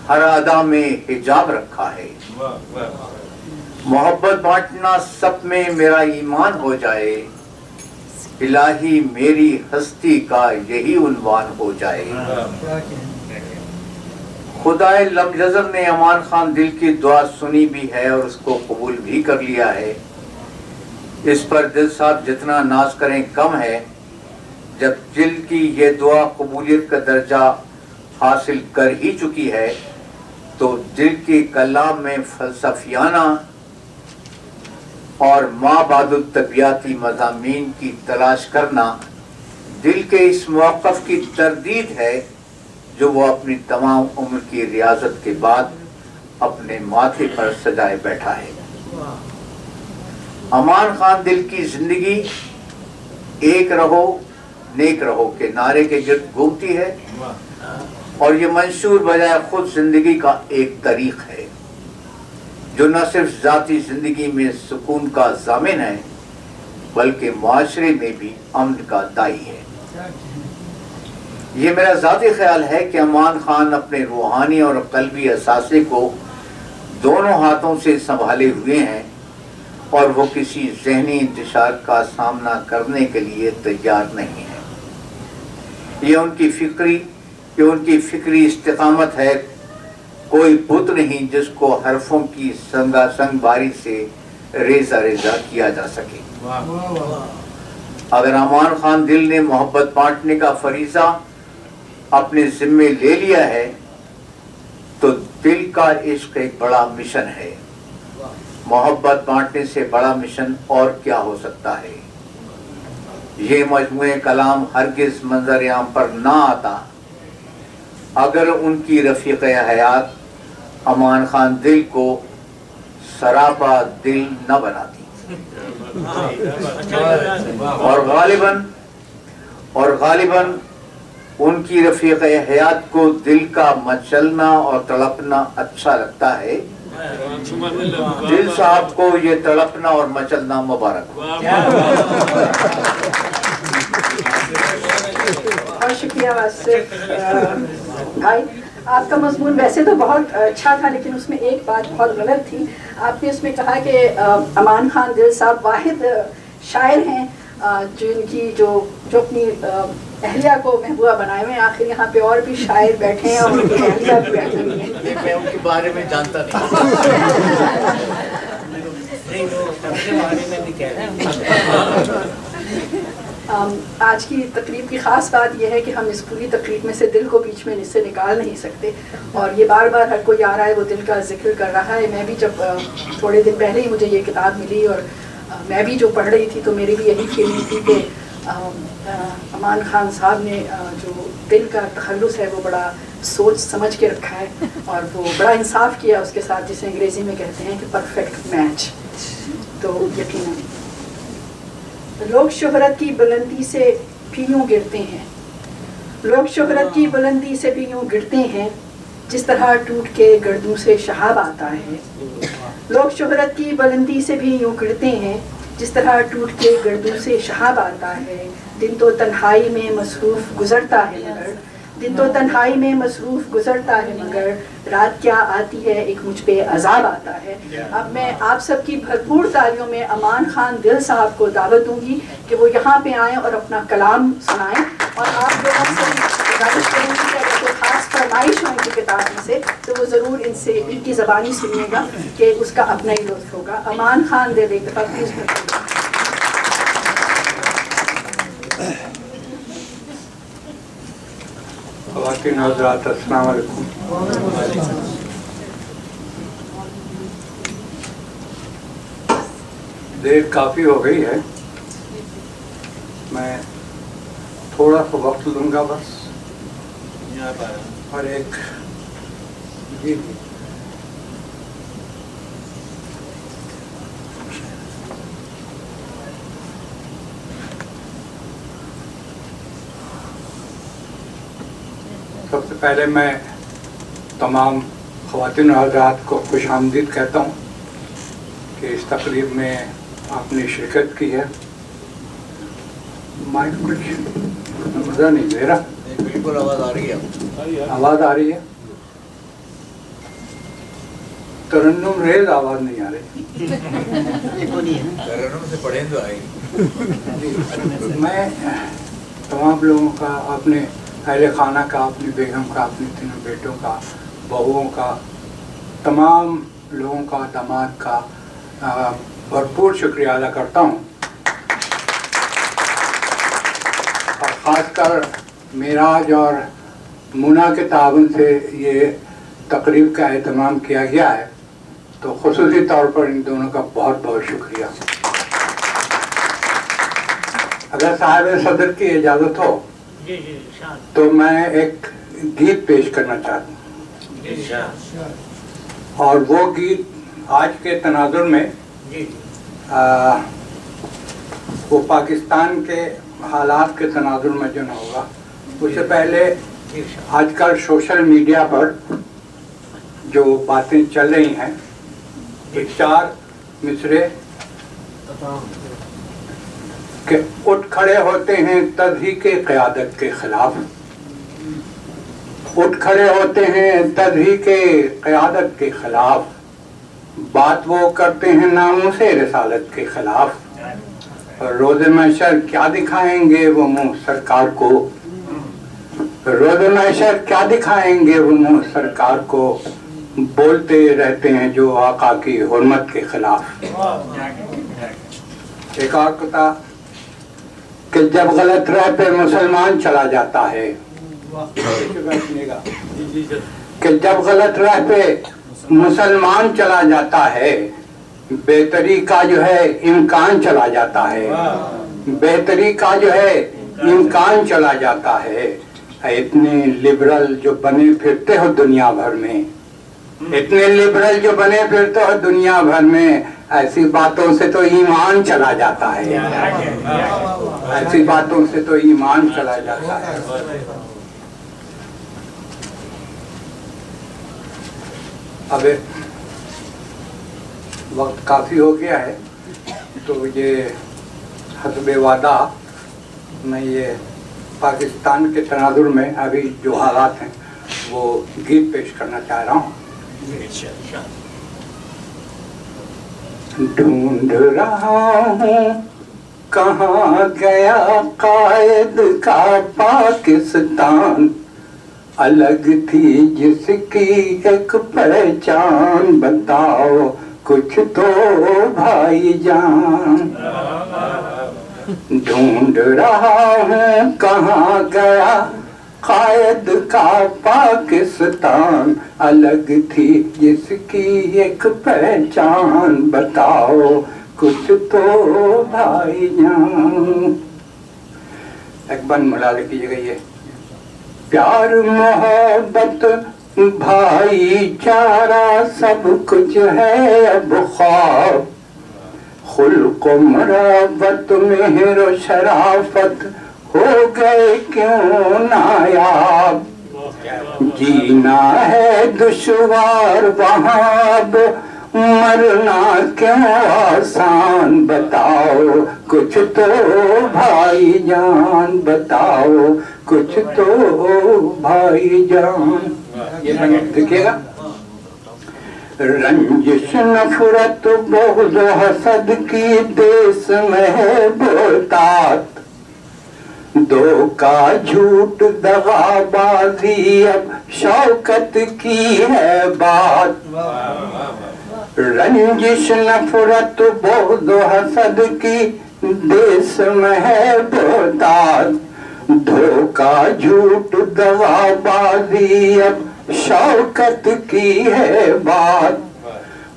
ہر ادا میں حجاب رکھا ہے، محبت بانٹنا سب میں میرا ایمان ہو جائے، الہی میری ہستی کا یہی عنوان ہو جائے۔ خدائے لم یزل نے امان خان دل کی دعا سنی بھی ہے اور اس کو قبول بھی کر لیا ہے۔ اس پر دل صاحب جتنا ناز کریں کم ہے۔ جب دل کی یہ دعا قبولیت کا درجہ حاصل کر ہی چکی ہے تو دل کے کلام میں فلسفیانہ اور ما بعد الطبیعتی مضامین کی تلاش کرنا دل کے اس موقف کی تردید ہے جو وہ اپنی تمام عمر کی ریاضت کے بعد اپنے ماتھے پر سجائے بیٹھا ہے۔ امان خان دل کی زندگی ایک رہو نیک رہو کے نعرے کے گرد گھومتی ہے، اور یہ منشور بجائے خود زندگی کا ایک طریق ہے جو نہ صرف ذاتی زندگی میں سکون کا ضامن ہے بلکہ معاشرے میں بھی امن کا داعی ہے۔ یہ میرا ذاتی خیال ہے کہ امان خان اپنے روحانی اور قلبی اثاثے کو دونوں ہاتھوں سے سنبھالے ہوئے ہیں، اور وہ کسی ذہنی انتشار کا سامنا کرنے کے لیے تیار نہیں ہے۔ یہ ان کی فکری استقامت ہے۔ کوئی بت نہیں جس کو حرفوں کی سنگ باری سے ریزہ ریزہ کیا جا سکے۔ اگر امان خان دل نے محبت بانٹنے کا فریضہ اپنے ذمے لے لیا ہے تو دل کا عشق ایک بڑا مشن ہے۔ محبت بانٹنے سے بڑا مشن اور کیا ہو سکتا ہے؟ یہ مجموعہ کلام ہرگز منظر عام پر نہ آتا اگر ان کی رفیق حیات امان خان دل کو سراپا دل نہ بناتی، اور غالباً ان کی رفیق حیات کو دل کا مچلنا اور تڑپنا اچھا لگتا ہے۔ دل صاحب کو یہ تڑپنا اور مچلنا مبارک۔ بہت شکریہ واصف بھائی، آپ کا مضمون ویسے تو بہت اچھا تھا، لیکن اس میں ایک بات بہت غلط تھی۔ آپ نے اس میں کہا کہ امان خان دل صاحب واحد شاعر ہیں جو اپنی اہلیہ کو محبوبہ بنائے ہوئے ہیں۔ آخر یہاں پہ اور بھی شاعر بیٹھے ہیں اور ان کی اہلیہ بھی بیٹھی ہوئی ہیں۔ میں ان کے بارے میں جانتا آج کی تقریب کی خاص بات یہ ہے کہ ہم اس پوری تقریب میں سے دل کو بیچ میں سے نکال نہیں سکتے، اور یہ بار بار ہر کوئی آ رہا ہے وہ دل کا ذکر کر رہا ہے۔ میں بھی جب تھوڑے دن پہلے ہی مجھے یہ کتاب ملی اور میں بھی جو پڑھ رہی تھی تو میری بھی یہی فیلنگ تھی کہ امان خان صاحب نے جو دل کا تخلص ہے وہ بڑا سوچ سمجھ کے رکھا ہے، اور وہ بڑا انصاف کیا اس کے ساتھ، جسے انگریزی میں کہتے ہیں کہ پرفیکٹ میچ۔ تو یقیناً لوگ شہرت کی بلندی سے بھی یوں گرتے ہیں، لوگ شہرت کی بلندی سے بھی یوں گرتے ہیں جس طرح ٹوٹ کے گردوں سے شہاب آتا ہے۔ لوگ شہرت کی بلندی سے بھی یوں گرتے ہیں جس طرح ٹوٹ کے گردوں سے شہاب آتا ہے۔ دن تو تنہائی میں مصروف گزرتا ہے مگر، دن تو تنہائی میں مصروف گزرتا ہے مگر رات کیا آتی ہے ایک مجھ پہ عذاب آتا ہے۔ اب میں آپ سب کی بھرپور تالیوں میں امان خان دل صاحب کو دعوت دوں گی کہ وہ یہاں پہ آئیں اور اپنا کلام سنائیں، اور آپ لوگوں سے گزارش کروں گی کہ اگر کوئی خاص فرمائش ہو ان کی کتاب میں سے تو وہ ضرور ان سے ان کی زبانی سنیے گا کہ اس کا اپنا ہی لطف ہوگا۔ امان خان دل ایک دفعہ پلیز بھرپور۔ خواتین حضرات السلام علیکم۔ دیر کافی ہو گئی ہے، میں تھوڑا سا وقت لوں گا بس، اور ایک سب سے پہلے میں تمام خواتین و حضرات کو خوش آمدید کہتا ہوں کہ اس تقریب میں آپ نے شرکت کی ہے۔ مائک کچھ مزہ نہیں دے رہا، بالکل آواز آ رہی ہے، آواز آ رہی ہے، ترنم ریز آواز نہیں آ رہی۔ ترنم سے پڑھیں تو آئے گی۔ میں تمام لوگوں کا، اپنے اہل خانہ کا، اپنی بیگم کا، اپنے تینوں بیٹوں کا، بہوؤں کا، تمام لوگوں کا، داماد کا بھرپور شکریہ ادا کرتا ہوں، اور خاص کر معراج اور مونا کے تعاون سے یہ تقریب کا اہتمام کیا گیا ہے، تو خصوصی طور پر ان دونوں کا بہت بہت شکریہ۔ اگر صاحب صدر کی اجازت ہو تو میں ایک گیت پیش کرنا چاہتا ہوں، اور وہ گیت آج کے تناظر میں वो पाकिस्तान के हालात के तनाजुर में जो न होगा, उससे पहले आजकल सोशल मीडिया पर जो बातें चल रही हैं, ये 4 मिसरे कि उठ खड़े होते हैं तज़हीक़ क़यादत के खिलाफ, उठ खड़े होते हैं तज़हीक़ क़यादत के खिलाफ, बात वो करते हैं नामूसे रिसालत के खिलाफ, और रोज़े महशर क्या दिखाएंगे वो मुँह सरकार को, रोज़े महशर क्या दिखाएंगे वो मुँह सरकार को, बोलते रहते हैं जो आका की हुर्मत के खिलाफ। एक और कथा कि जब गलत राह पे मुसलमान चला जाता है, कि जब गलत राह पे मुसलमान चला जाता है, बेहतरी का जो है इम्कान चला जाता है, बेहतरी का जो है इम्कान चला जाता है। इतने लिबरल जो बने फिरते हो दुनिया भर में, इतने लिबरल जो बने फिरते हो दुनिया भर में, ऐसी बातों से तो ईमान चला जाता है, ऐसी बातों से तो ईमान चला जाता है। अब वक्त काफ़ी हो गया है, तो ये हस्बे वादा मैं ये पाकिस्तान के तनाजुर में अभी जो हालात हैं वो गीत पेश करना चाह रहा हूँ। ढूंढ रहा हूँ कहाँ गया कायद का पाकिस्तान, अलग थी जिसकी एक पहचान, बताओ कुछ तो भाईजान। ढूंढ रहा हूँ कहाँ गया कायद का पाकिस्तान, अलग थी जिसकी एक पहचान, बताओ कुछ तो भाईजान। एक बार मिला लीजिएगा ये। प्यार मोहब्बत भाईचारा सब कुछ है अब ख्वाब, खुल्क मरबत मेहर शराफत हो गए क्यों नायाब, जीना है दुश्वार वहाँ अब मरना क्यों आसान, बताओ कुछ तो भाईजान, बताओ कुछ तो भाईजान। ये देखिएगा। रंजिश नफरत बहुत हसद की देश में है बोलतात, धोखा झूठ दगाबाजी अब शौकत की है बात। रंजिश नफरत बहुत हसद की देश में है बोलतात, धोखा झूठ दगाबाजी अब शौकत की है बात।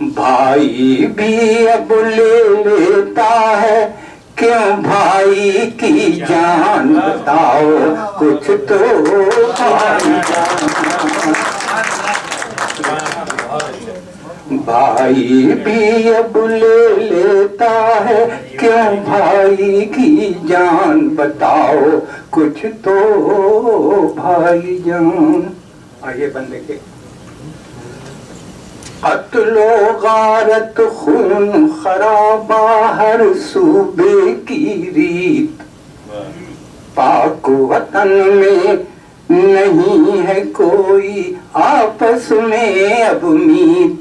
भाई भी अब ले लेता है क्यों भाई की जान, बताओ कुछ तो भाईजान। भाई भी अब ले लेता है क्यों भाई की जान, बताओ कुछ तो भाईजान। आइए बंदे के। कत्लो गारत खून खराबा हर सूबे की रीत, पाक वतन में नहीं है कोई आपस में अब मीत।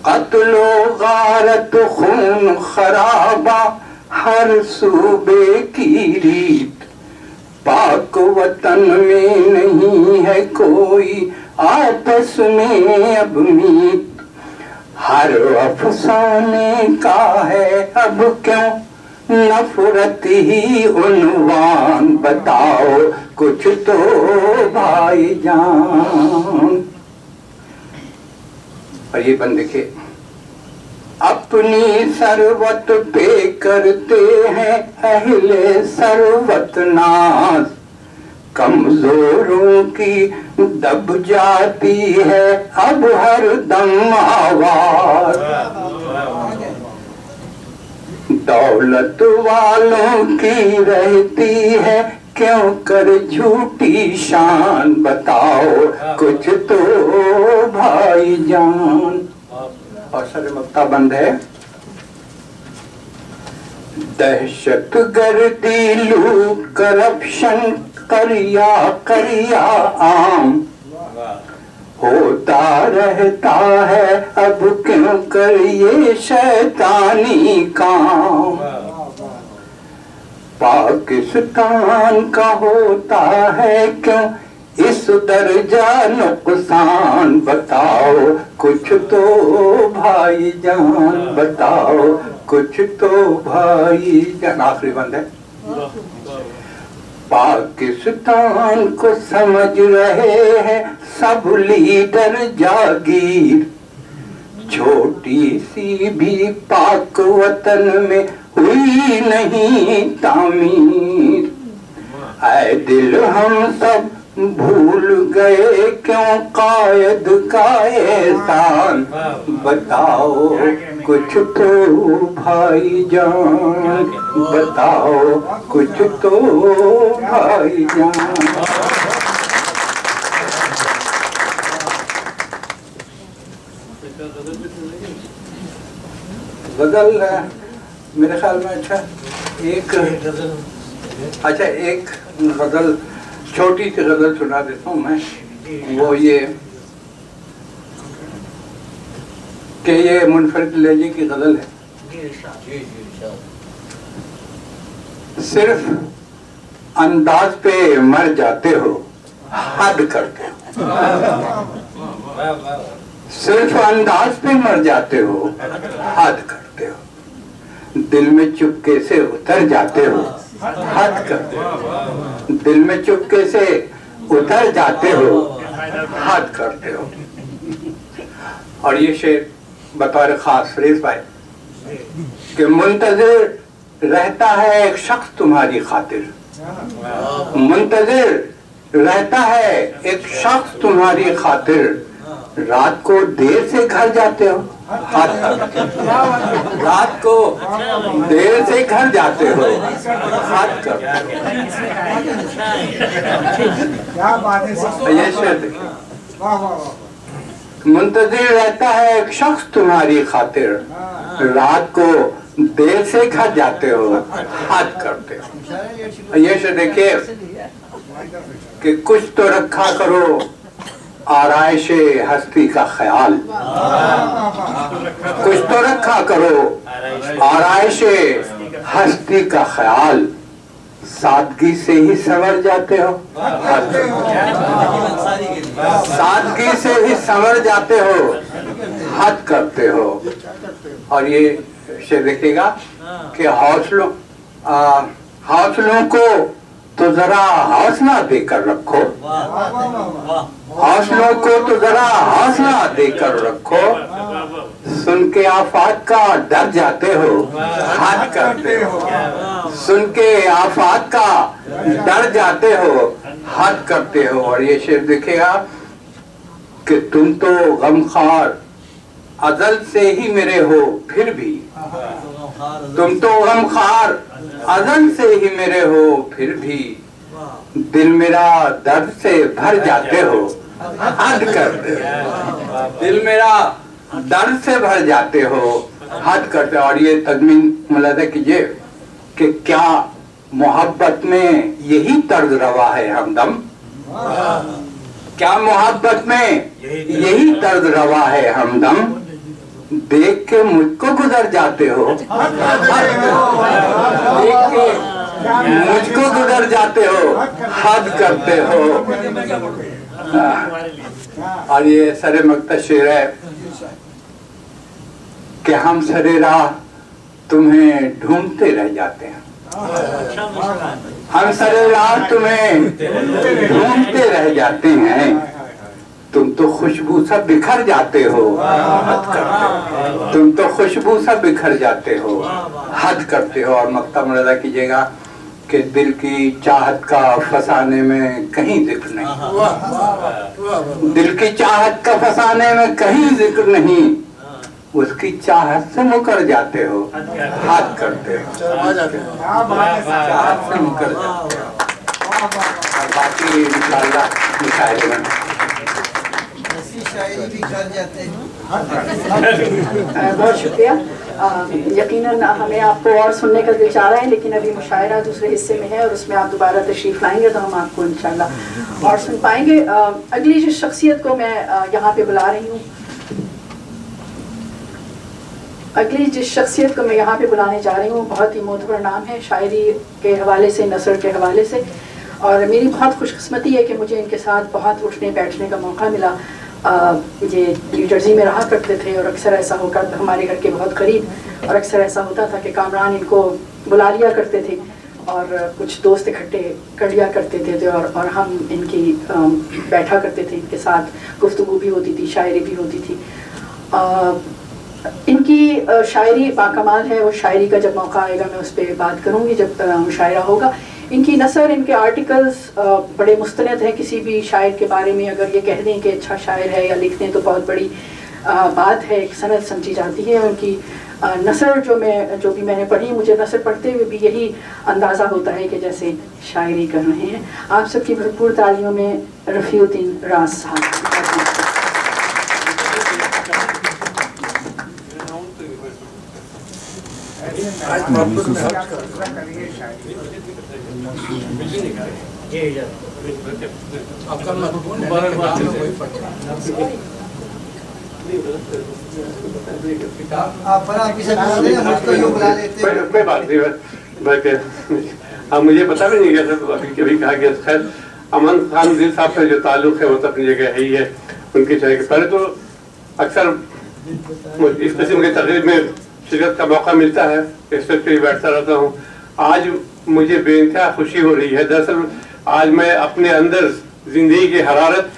कत्लो गारत खून खराबा हर सूबे की रीत, पाक वतन में नहीं है कोई आपस में अब मीत। हर अफसाने का है अब क्यों नफरत ही उन्वान, बताओ कुछ तो भाईजान। और ये बंद देखिए। अपनी सरवत पे करते हैं अहले सरवत नाज, कमजोरों की दब जाती है अब हर दम आवाज। दौलत वालों की रहती है क्यों कर झूठी शान, बताओ कुछ तो भाईजान। और सर मक्ता बंद है। दहशत गर्दी लूट करप्शन करिया करिया आम, होता रहता है अब क्यों कर ये शैतानी काम। पाकिस्तान का होता है क्यों इस दर्जा नुकसान, बताओ कुछ तो भाईजान, बताओ कुछ तो भाईजान। आखिरी बंद है। पाकिस्तान को समझ रहे हैं सब लीडर जागीर, छोटी सी भी पाक वतन में हुई नहीं तामीर। ऐ दिल हम सब भूल गए क्यों कायद का एहसान, बताओ कुछ तो भाईजान, बताओ कुछ तो भाईजान। गजल मेरे ख्याल में एक गजल छोटी सी गजल सुना देता हूँ मैं। वो ये कि ये मुनफरिद लेजी की गजल है। सिर्फ अंदाज पे मर जाते हो, हद करते हो। सिर्फ अंदाज पे मर जाते हो, हद करते हो। दिल में चुपके से उतर जाते हो, हद करते हो। दिल में चुपके से उतर जाते हो, हद करते हो। और ये शेर बतौर खास फरीद भाई कि मुंतजिर रहता है एक शख्स तुम्हारी खातिर, मुंतजिर रहता है एक शख्स तुम्हारी खातिर, रात को देर से घर जाते हो, रात को देर से घर जाते हो, हाथ करते हो। ये शेर देखिए, मुंतजिर रहता है एक शख्स तुम्हारी खातिर, रात को देर से घर जाते हो, हाथ करते हो। ये शेर देखिए कि कुछ तो रखा करो आराइशे हस्ती का ख्याल, कुछ तो रखा करो आराइशे हस्ती का ख्याल, सादगी से ही संवर जाते हो, सादगी से ही संवर जाते हो, हद करते हो। और ये शेर देखिएगा कि हौसलों को तो जरा हौसला देकर रखो, हौसलों को तो जरा हौसला देकर रखो, सुन के आफात का डर जाते हो, हद करते हो। सुन के आफात का डर जाते हो, हद करते हो। और ये शेर दिखेगा कि तुम तो गमखार अजल से ही मेरे हो, फिर भी तुम तो गमखार अजल से ही मेरे हो, फिर भी दिल मेरा दर्द से भर जाते हो, हद करते हो। दिल मेरा दर्द से भर जाते हो, हद करते हो। और ये तज़मीन मुलाहिज़ा कीजिए कि क्या मोहब्बत में यही तर्ज रवा है हमदम, क्या मोहब्बत में यही तर्ज रवा है हमदम, देख के मुझको गुजर जाते हो, देख के मुझको गुजर जाते हो, हद करते हो। और ये सरे मक्ता शेर है कि हम सरे राह तुम्हें ढूंढते रह जाते हैं, हम सरे राह तुम्हें ढूंढते रह जाते हैं, तुम तो खुशबू सा बिखर जाते हो, हद करते हो। तुम तो खुशबू सा बिखर जाते हो, हद करते हो। और मक्ता मुलाहिज़ा कीजिएगा कि दिल की चाहत का फसाने में कहीं जिक्र नहीं, दिल की चाहत का फसाने में कहीं जिक्र नहीं, उसकी चाहत से मुकर जाते हो, हाथ करते हो, आ जाते हैं। चाहत से मुकर जाते हो। और बाकी इंशाअल्लाह मुशायरे में शायरी भी कर जाते हैं। बहुत शुक्रिया। यकीनन हमें आपको और सुनने का दिल चाह रहा है, लेकिन अभी मुशायरा दूसरे हिस्से में है और उसमें आप दोबारा तशरीफ़ लाएंगे तो हम आपको इंशाअल्लाह और सुन पाएंगे। अगली जिस शख्सियत को मैं यहाँ पे बुला रही हूँ, अगली जिस शख्सियत को मैं यहाँ पे बुलाने जा रही हूँ बहुत ही मोतबर नाम है शायरी के हवाले से, नसर के हवाले से, और मेरी बहुत खुशकिस्मती है कि मुझे इनके साथ बहुत उठने बैठने का मौका मिला। ये न्यू जर्सी में रहा करते थे और अक्सर ऐसा होकर हमारे घर के बहुत करीब, और अक्सर ऐसा होता था कि कामरान इनको बुला लिया करते थे और कुछ दोस्त इकट्ठे कर लिया करते थे और हम इनकी बैठा करते थे, इनके साथ गुफ्तगू भी होती थी, शायरी भी होती थी। इनकी शायरी बाकमाल है, और शायरी का जब मौका आएगा मैं उस पर बात करूँगी जब मुशायरा होगा। इनकी नसर, इनके आर्टिकल्स बड़े मुस्तनद हैं। किसी भी शायर के बारे में अगर ये कह दें कि अच्छा शायर है या लिख दें तो बहुत बड़ी बात है, एक सनद समझी जाती है। उनकी नसर जो भी मैंने पढ़ी, मुझे नसर पढ़ते हुए भी यही अंदाज़ा होता है कि जैसे शायरी कर रहे हैं। आप सबकी भरपूर तालियों में रफ़ीउद्दीन राज साहब। आप बड़ा किसी बोलते हैं, मुझको यूँ बुला लेते हैं। कोई बात नहीं, मुझे पता भी नहीं कैसे अभी कभी कहा गया। खैर, अमन खान दिल साहब से जो ताल्लुक है वो तो अपनी जगह है ही है। उनकी चाहे पहले तो अक्सर इस किस्म की तकरीब में शिरकत का मौका मिलता है, स्टेज पे बैठता रहता हूँ। आज मुझे बेइंतहा खुशी हो रही है। दरअसल आज मैं अपने अंदर जिंदगी की हरारत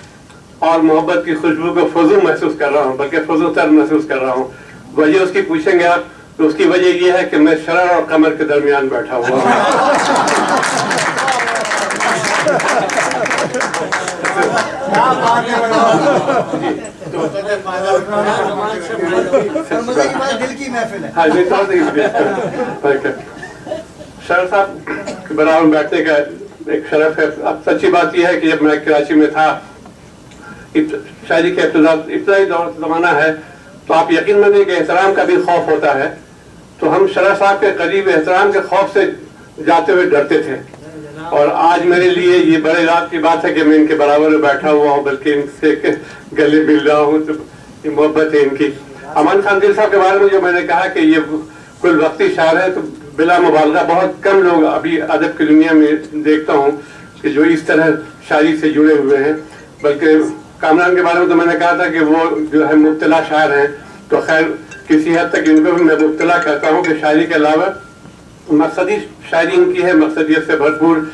और मोहब्बत की खुशबू को फजू महसूस कर रहा हूँ, बल्कि फजू तर महसूस कर रहा हूँ। वजह उसकी पूछेंगे आप तो उसकी वजह ये है कि मैं शरर और कमर के दरमियान बैठा हुआ हूँ। दिल की महफिल है। हाँ, शरर साहब के बराबर बैठने का एक शरफ है। अब सच्ची बात यह है कि जब मैं कराची में था, शायरी के इब्तदाई दौर ज़माना है, तो आप यकीन मानिए कि एहतराम का भी खौफ होता है। तो हम शरर साहब के करीब एहतराम के खौफ से जाते हुए डरते थे। और आज मेरे लिए ये बड़े रात की बात है कि मैं इनके बराबर में बैठा हुआ हूँ, बल्कि इनसे गले मिल रहा हूँ। तो ये मोहब्बत है इनकी। अमन खान दिल साहब के बारे में जो मैंने कहा कि ये कुल वक्ती शायर है, तो बिला मुबालगा बहुत कम लोग अभी अदब की दुनिया में देखता हूँ कि जो इस तरह शायरी से जुड़े हुए हैं। बल्कि कामरान के बारे में तो मैंने कहा था कि वो जो है मुब्तला शायर हैं, तो खैर किसी हद तक इनको भी मैं मुब्तला कहता हूँ कि शायरी के अलावा मकसदी शायरी इनकी है, मकसदियत से भरपूर।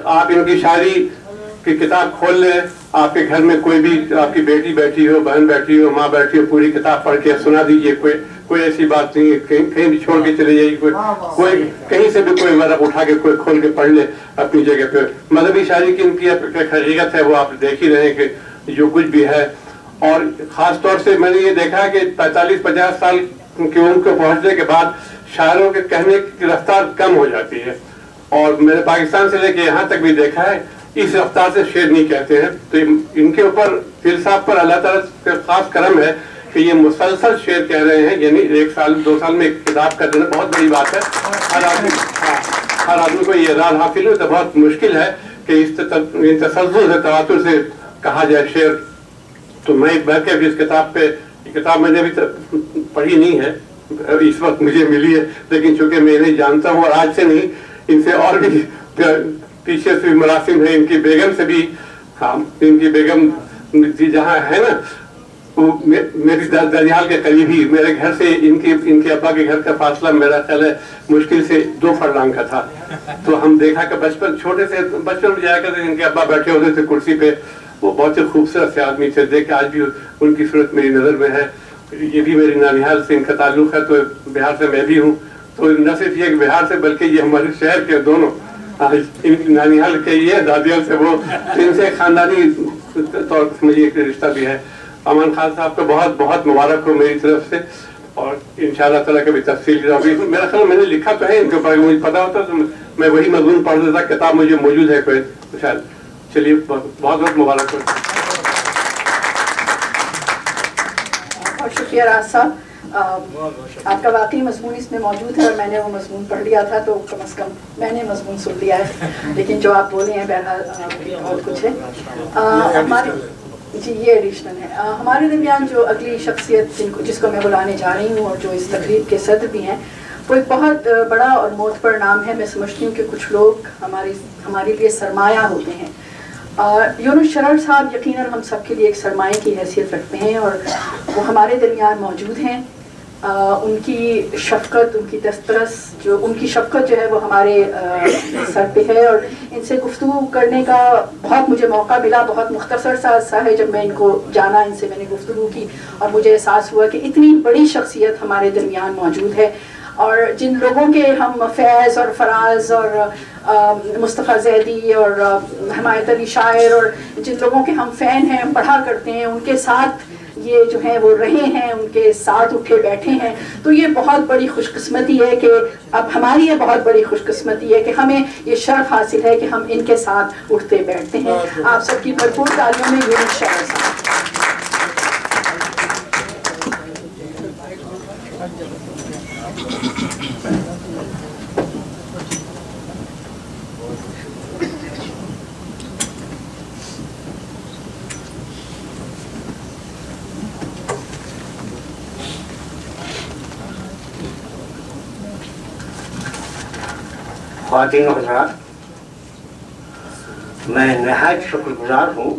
आप इनकी शायरी की किताब खोल लें, आपके घर में कोई भी आपकी बेटी बैठी हो, बहन बैठी हो, माँ बैठी हो, पूरी किताब पढ़ के सुना दीजिए। कोई ऐसी बात नहीं है, कहीं भी छोड़ के चले जाइए। कोई कहीं से भी कोई वर्क उठा के कोई खोल के पढ़ ले अपनी जगह पे। मजहबी शायरी की इनकी हकीकत है, वो आप देख ही रहे कि जो कुछ भी है। और ख़ास तौर से मैंने ये देखा कि 45-50 साल की उम्र को पहुँचने के बाद शायरों के कहने की रफ्तार कम हो जाती है। और मैंने पाकिस्तान से लेके यहाँ तक भी देखा है, इस रफ्तार से शेर नहीं कहते हैं। तो इनके ऊपर दिल साहब पर अल्लाह ताला का खास करम है कि ये मुसलसल शेर कह रहे हैं। यानी 1 साल 2 साल में एक किताब कर देना बहुत बड़ी बात है। हर आदमी को ये एजाज़ हासिल हो तो बहुत मुश्किल है कि इस तसल्सल से, तवातुर से कहा जाए शेर। तो मैं बैठ के भी इस किताब पे, किताब मैंने अभी पढ़ी नहीं है, इस वक्त मुझे मिली है, लेकिन चूंकि मैं इन्हें जानता हूँ और आज से नहीं, इनसे और भी पीछे से मुरासिम है, इनकी बेगम से भी। हाँ, इनकी बेगम जी जहाँ है ना, वो मेरी दरियाल के करीब ही, मेरे घर से इनके अब्बा के घर का फासला मेरा ख्याल है मुश्किल से 2 फरलांग का था। तो हम देखा कि बचपन में जाया करते, इनके अब्बा बैठे होते थे कुर्सी पे। वो बहुत ही खूबसूरत से आदमी थे, देख के आज भी उनकी सूरत मेरी नज़र में है। ये भी मेरी नानिहाल से इनका ताल्लुक है, तो बिहार से मैं भी हूँ। तो न सिर्फ ये बिहार से, बल्कि ये हमारे शहर के दोनों, इनकी नानिहाल के ये दादियाल से, वो इनसे खानदानी तौर पर मुझे एक रिश्ता भी है। अमन खान साहब को बहुत बहुत मुबारक हो मेरी तरफ से। और इंशाल्लाह ताला कभी तफसील अभी मेरा ख्याल मैंने लिखा तो है इनके ऊपर, मुझे पता होता तो मैं वही मजमून पढ़ देता। किताब मुझे मौजूद है कोई शायद। चलिए बहुत बहुत मुबारक हो। बहुत शुक्रिया राज साहब, आपका वाकई मजमून इसमें मौजूद है और मैंने वो मजमून पढ़ लिया था, तो कम से कम मैंने मजमून सुन लिया है। लेकिन जो आप बोले हैं बहरहाल बहुत कुछ है। हमारे जी ये एडिशनल है। हमारे दरमियान जो अगली शख्सियत जिसको मैं बुलाने जा रही हूँ और जो इस तकरीब के सदर भी हैं, वो एक बहुत बड़ा और मोतबर नाम है। मैं समझती हूँ कि कुछ लोग हमारे लिए सरमाया होते हैं। यूनुस शरर साहब यकीनन हम सब के लिए एक सरमाए की हैसियत रखते हैं और वो हमारे दरमियान मौजूद हैं। उनकी शफ़क़त, उनकी दस्तरस, जो उनकी शफ़क़त जो है वो हमारे सर पे है और इनसे गुफ्तगू करने का बहुत मुझे मौका मिला। बहुत मुख्तसर सा है, जब मैं इनको जाना, इनसे मैंने गुफ्तगू की और मुझे एहसास हुआ कि इतनी बड़ी शख्सियत हमारे दरमियान मौजूद है। और जिन लोगों के हम फैज़ और फराज और मुस्तफ़ा ज़ैदी और हमायत अली शायर और जिन लोगों के हम फ़ैन हैं, पढ़ा करते हैं, उनके साथ ये जो हैं वो रहे हैं, उनके साथ उठे बैठे हैं, तो ये बहुत बड़ी खुशकिस्मती है कि अब हमारी ये बहुत बड़ी खुशकिस्मती है कि हमें ये शर्फ हासिल है कि हम इनके साथ उठते बैठते हैं। आप सबकी भरपूर तालियों में यूनुस शरर साहब। ख़वातीन हज़रात, मैं नहायत शुक्रगुज़ार हूँ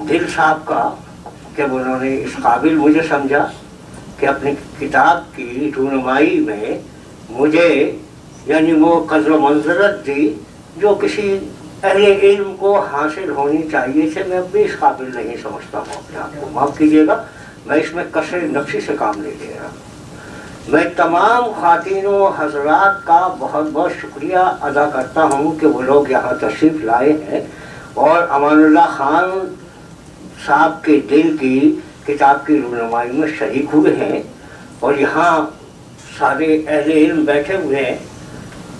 दिल साहब का कि उन्होंने इस काबिल मुझे समझा कि अपनी किताब की रूनुमाई में मुझे यानी वो क़द्र मंज़रत दी जो किसी अहले इल्म को हासिल होनी चाहिए थी। मैं भी इस काबिल नहीं समझता हूँ अपने आप को, माफ़ कीजिएगा, मैं इसमें कसर नफ्सी से काम नहीं ले रहा। मैं तमाम ख़वातीनों हज़रात का बहुत बहुत शुक्रिया अदा करता हूँ कि वो लोग यहाँ तशरीफ़ लाए हैं और अमानुल्लाह ख़ान साहब के दिल की किताब की रूनुमाई में शरीक हुए हैं और यहाँ सारे अहले इल्म बैठे हुए हैं।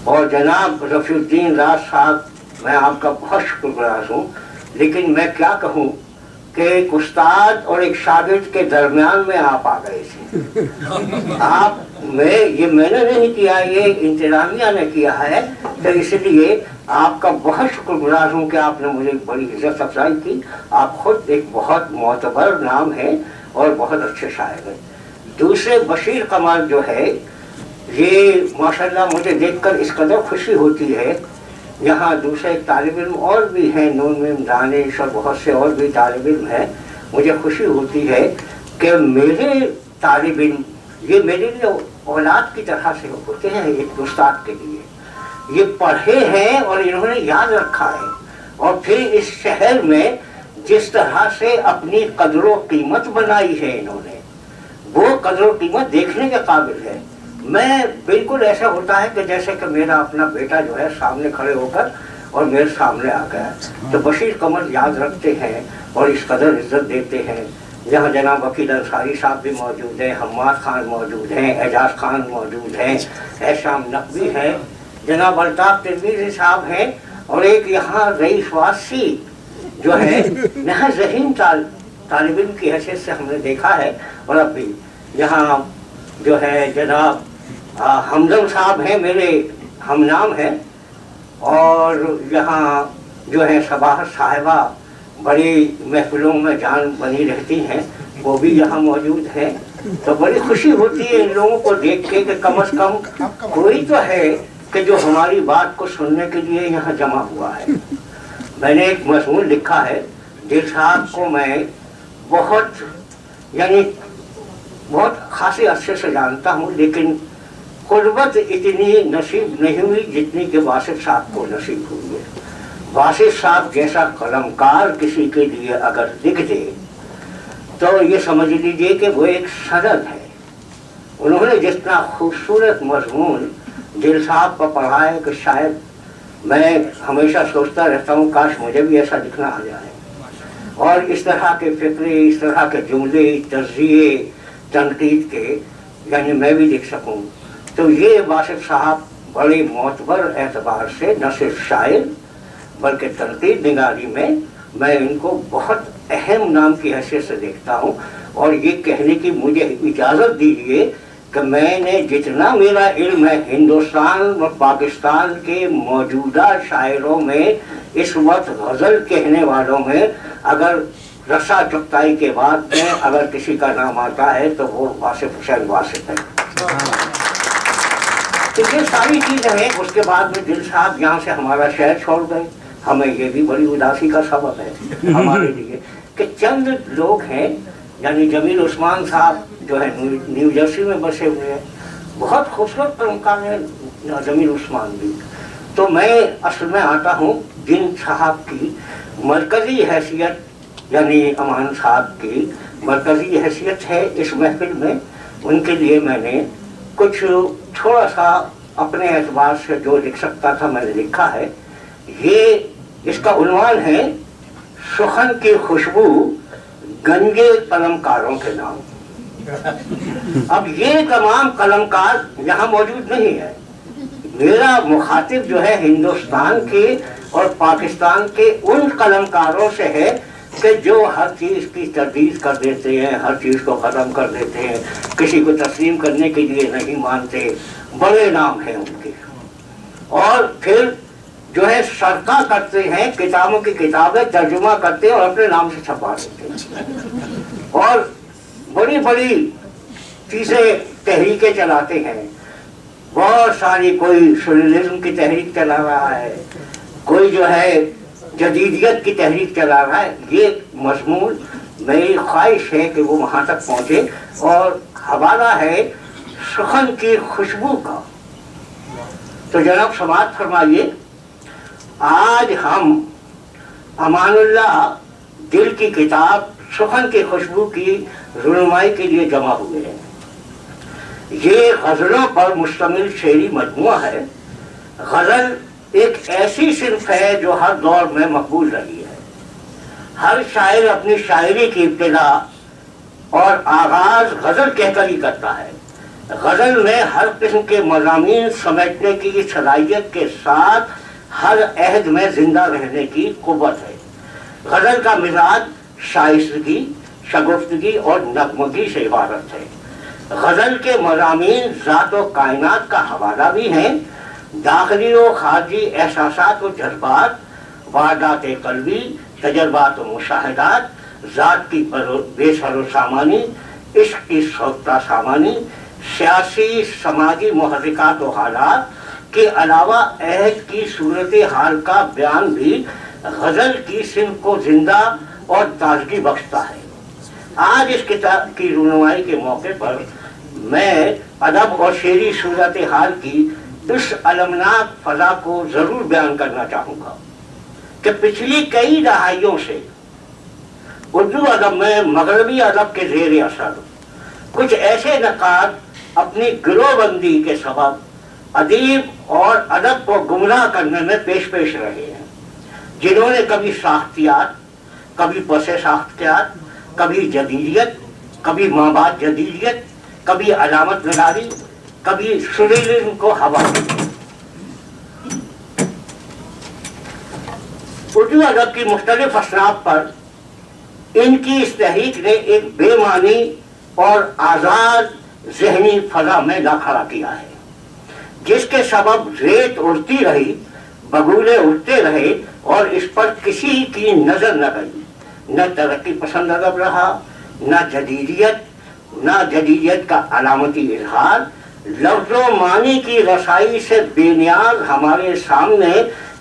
और जनाब रफ़ीउद्दीन राज साहब, मैं आपका बहुत शुक्रगुज़ार हूँ, लेकिन मैं क्या कहूँ कि एक उस्ताद और एक शागिर्द के दरमियान में आप आ गए थे। आप ये मैंने नहीं किया, ये इंतज़ामिया ने किया है, तो इसलिए आपका बहुत शुक्रगुज़ार हूँ कि आपने मुझे बड़ी इज़्ज़त अफजाई की। आप खुद एक बहुत मोतबर नाम है और बहुत अच्छे शायर हैं। दूसरे बशीर कमाल जो है, ये माशाल्लाह मुझे देखकर इस कदर खुशी होती है। यहाँ दूसरे तालिब इल्म और भी हैं, नून में दानिश और बहुत से और भी तालिब इल्म हैं। मुझे खुशी होती है कि मेरे तालिब इल्म ये मेरे लिए औलाद की तरह से होते हैं। एक उस्ताद के लिए ये पढ़े हैं और इन्होंने याद रखा है और फिर इस शहर में जिस तरह से अपनी कदर कीमत बनाई है इन्होंने, वो कदर कीमत देखने के काबिल है। मैं बिल्कुल ऐसा होता है कि जैसे कि मेरा अपना बेटा जो है सामने खड़े होकर और मेरे सामने आ गया, तो बशीर कमर याद रखते हैं और इस कदर इज्जत देते हैं। यहाँ जनाब वकील अंसारी साहब भी मौजूद हैं, हम्माद खान मौजूद हैं, एजाज खान मौजूद हैं, एहशाम नकवी हैं, जनाब अल्ताफ तिरमिज़ी साहब हैं और एक यहाँ रईस वासी जो है यहाँ ज़हीन तालिब इल्म की हैसियत से हमने देखा है। और अब भी यहाँ जो है जनाब हमदम साहब हैं, मेरे हमनाम हैं। और यहाँ जो है सबाह साहिबा बड़ी महफिलों में जान बनी रहती हैं, वो भी यहाँ मौजूद हैं। तो बड़ी खुशी होती है इन लोगों को देख के कि कम से कम कोई तो है कि जो हमारी बात को सुनने के लिए यहाँ जमा हुआ है। मैंने एक मज़मून लिखा है, दिल साहब को मैं बहुत यानी बहुत खासे अरसे से जानता हूँ, लेकिन कुर्बत इतनी नसीब नहीं हुई जितनी कि वासिफ साहब को नसीब हुई है। वासिफ साहब जैसा कलमकार किसी के लिए अगर लिख दे तो ये समझ लीजिए कि वो एक सनद है। उन्होंने जितना खूबसूरत मजमून दिल साहब को पढ़ा है कि शायद मैं हमेशा सोचता रहता हूँ काश मुझे भी ऐसा लिखना आ जाए। और इस तरह के फ़िक्रे, इस तरह के जुमले, तज़िये, तनकीद के यानी मैं भी लिख सकूं। तो ये वासिफ साहब बड़े मोतबर एतबार से न सिर्फ शायर बल्कि तनकीद निगारी में मैं इनको बहुत अहम नाम की हैसियत से देखता हूँ। और ये कहने की मुझे इजाज़त दीजिए कि मैंने जितना मेरा इल्म है हिंदुस्तान और पाकिस्तान के मौजूदा शायरों में इस वक्त गज़ल कहने वालों में अगर रसा चुगताई के बाद में अगर किसी का नाम आता है तो वो वासिफ हुसैन वासिफ है। तो ये सारी चीज़ें हैं। उसके बाद में दिल साहब यहाँ से हमारा शहर छोड़ गए। हमें ये भी बड़ी उदासी का सबब है हमारे लिए कि चंद लोग हैं, यानी जमील उस्मान साहब जो है न्यू जर्सी में बसे हुए हैं, बहुत खूबसूरत कलाकार हैं जमील उस्मान भी। तो मैं असल में आता हूँ जिन साहब की मरकज़ी हैसियत यानी अमान साहब की मरकज़ी हैसियत है इस महफिल में, उनके लिए मैंने कुछ थोड़ा सा अपने एतबार से जो लिख सकता था मैंने लिखा है। ये इसका उन्वान है सुखन की खुशबू गंजे कलमकारों के नाम। अब ये तमाम कलमकार यहाँ मौजूद नहीं है। मेरा मुखातिब जो है हिंदुस्तान के और पाकिस्तान के उन कलमकारों से है कि जो हर चीज़ की तरदीद कर देते हैं, हर चीज़ को ख़त्म कर देते हैं, किसी को तस्लीम करने के लिए नहीं मानते। बड़े नाम हैं उनके। और फिर जो है सरका करते हैं, किताबों की किताबें तर्जुमा करते हैं और अपने नाम से छपा देते हैं। और बड़ी बड़ी चीज़ें तहरीकें चलाते हैं, बहुत सारी। कोई सोशलिज्म की तहरीक चला रहा है, कोई जो है जदीदियत की तहरीक चला रहा है। ये मजमून मेरी ख्वाहिश है कि वो वहाँ तक पहुँचे। और हवाला है सुखन की खुशबू का। तो जनाब समाअत फरमाइए, आज हम अमानुल्लाह दिल की किताब सुखन की खुशबू की रुनुमाई के लिए जमा हुए हैं। ये गज़लों पर मुश्तमिल शेरी मजमुआ है। गज़ल एक ऐसी सिर्फ है जो हर दौर में मकबूल रही है। हर शायर अपनी शायरी की इब्तिदा और आगाज गज़ल कहकर ही करता है। गज़ल में हर किस्म के मज़ामीन समेटने की सलाहियत के साथ हर अहद में जिंदा रहने की क़ुव्वत है। गज़ल का मिजाज शाइस्तगी, शगुफ्तगी और नगमगी से इबारत है। गज़ल के मज़ामीन ज़ात व कायनात का हवाला भी हैं। दाखिली व खारजी एहसासात व जज्बात, वारदात क़ल्बी, तजर्बात व मुशाहिदात, ज़ात की बेसर सामानी, इश्क की सोख्ता सामानी, सियासी समाजी मुहर्रिकात व हालात के अलावा अहद की सूरत हाल का बयान भी गज़ल की सिंफ को जिंदा और ताजगी बख्शता है। आज इस किताब की रुनुमाई के मौके पर मैं अदब और शेरी सूरत हाल की इस अलमनाक फजा को ज़रूर बयान करना चाहूँगा कि पिछली कई दहाइयों से उर्दू अदब में मगरबी अदब के ज़ेर असर कुछ ऐसे नक़ाद अपनी गिरोहबंदी के सबब अदीब और अदब को गुमराह करने में पेश रहे हैं, जिन्होंने कभी साख्तियात, कभी पसे साख्तियात, कभी जदीदियत, कभी माबाद जदीदियत, कभी अलामत नगारी, कभी सुरीलिज्म को हवा दी। उर्दू अदब की मुख्तलिफ असनाफ पर इनकी इस तहरीक ने एक बेमानी और आज़ाद ज़हनी फजा में दाखिला किया है, जिसके सबब रेत उड़ती रही, बगुले उड़ते रहे और इस पर किसी की नजर न गई। न तरक्की पसंद अदब रहा, न जदीदियत का अलामती इजहार। लफ्ज़ो मानी की रसाई से बेनियाज हमारे सामने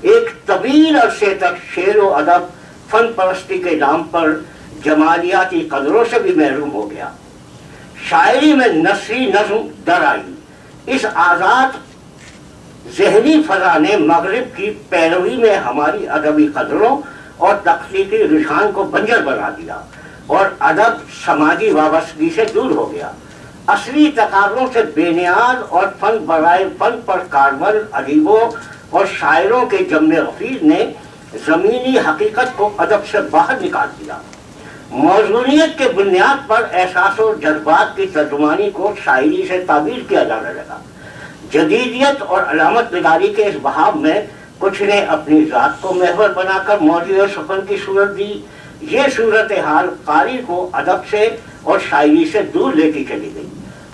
एक तवील अरसे तक शेर व अदब फन परस्ती के नाम पर जमालियाती कदरों से भी महरूम हो गया। शायरी में नस्री नज़्म दर आई। इस आज़ाद ज़हनी फजा ने मगरिब की पैरवी में हमारी अदबी कदरों और तख्लीकी रुझान को बंजर बना दिया और अदब समाजी वाबस्तगी से दूर हो गया। असली तकाज़ों से बेनियाज और फन बराए फन पर कारबर अदीबों और शायरों के जम्मे गफीर ने ज़मीनी हकीकत को अदब से बाहर निकाल दिया। मौजूदियत के बुनियाद पर एहसास और जज्बात की तर्जुमानी को शायरी से ताबीर किया जाने लगा। जदीदियत और अलामत निगारी के इस बहाव में कुछ ने अपनी ज़ात को महवर बनाकर मौजूद और सफर की सूरत दी। ये सूरत हाल कारी को अदब से और शायरी से दूर लेती चली गई।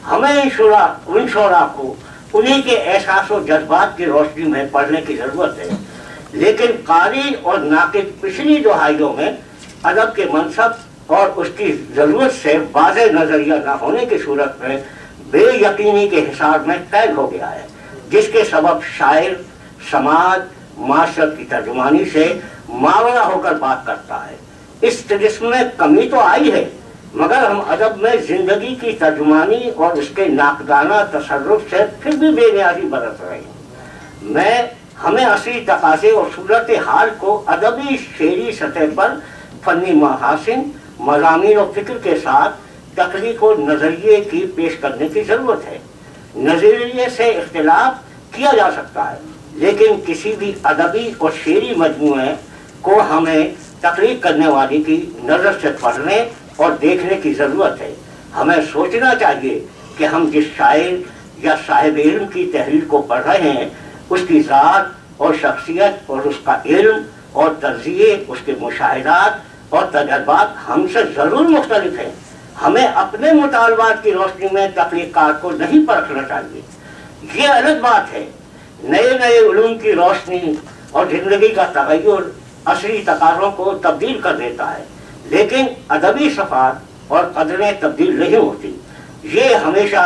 हमें इन शुरा को उन्हीं के एहसास और जज्बात की रोशनी में पढ़ने की ज़रूरत है, लेकिन कारी और नाकिद पिछली दुहाइयों में अदब के मनसब और उसकी ज़रूरत से वाज़ेह नज़रिया न होने की सूरत में बेयकीनी के हिसाब में कैद हो गया है, जिसके सबब शायर समाज माशरत की तर्जुमानी से मावरा होकर बात करता है। इस तिलिस्म में कमी तो आई है, मगर हम अदब में जिंदगी की तर्जुमानी और उसके नाकदाना तसर्रुफ से फिर भी बेनियाजी बरत रहे हैं। हमें असली तकाज़े और सूरत हाल को अदबी शेरी सतह पर फनी महासिन मज़ामीन और फिक्र के साथ तख्लीक और नज़रिए की पेश करने की ज़रूरत है। नज़रिए से इख्तिलाफ किया जा सकता है, लेकिन किसी भी अदबी और शेरी मजमूए को हमें तख्लीक करने वाले की नज़र से पढ़ने और देखने की ज़रूरत है। हमें सोचना चाहिए कि हम जिस शायर या साहिब इल्म की तहरीर को पढ़ रहे हैं, उसकी ज़ात और शख्सियत और उसका इल्म और तर्ज़िये, उसके मुशाहिदात और तजर्बात हमसे ज़रूर मुख्तलिफ हैं। हमें अपने मुतालबात की रोशनी में तख्लीक़ार को नहीं परखना चाहिए। ये अलग बात है, नए नए उलूम की रोशनी और ज़िंदगी का तगय्युर असली तकाज़ों को तब्दील कर देता है, लेकिन अदबी सफ़ात और कदरें तब्दील नहीं होती। ये हमेशा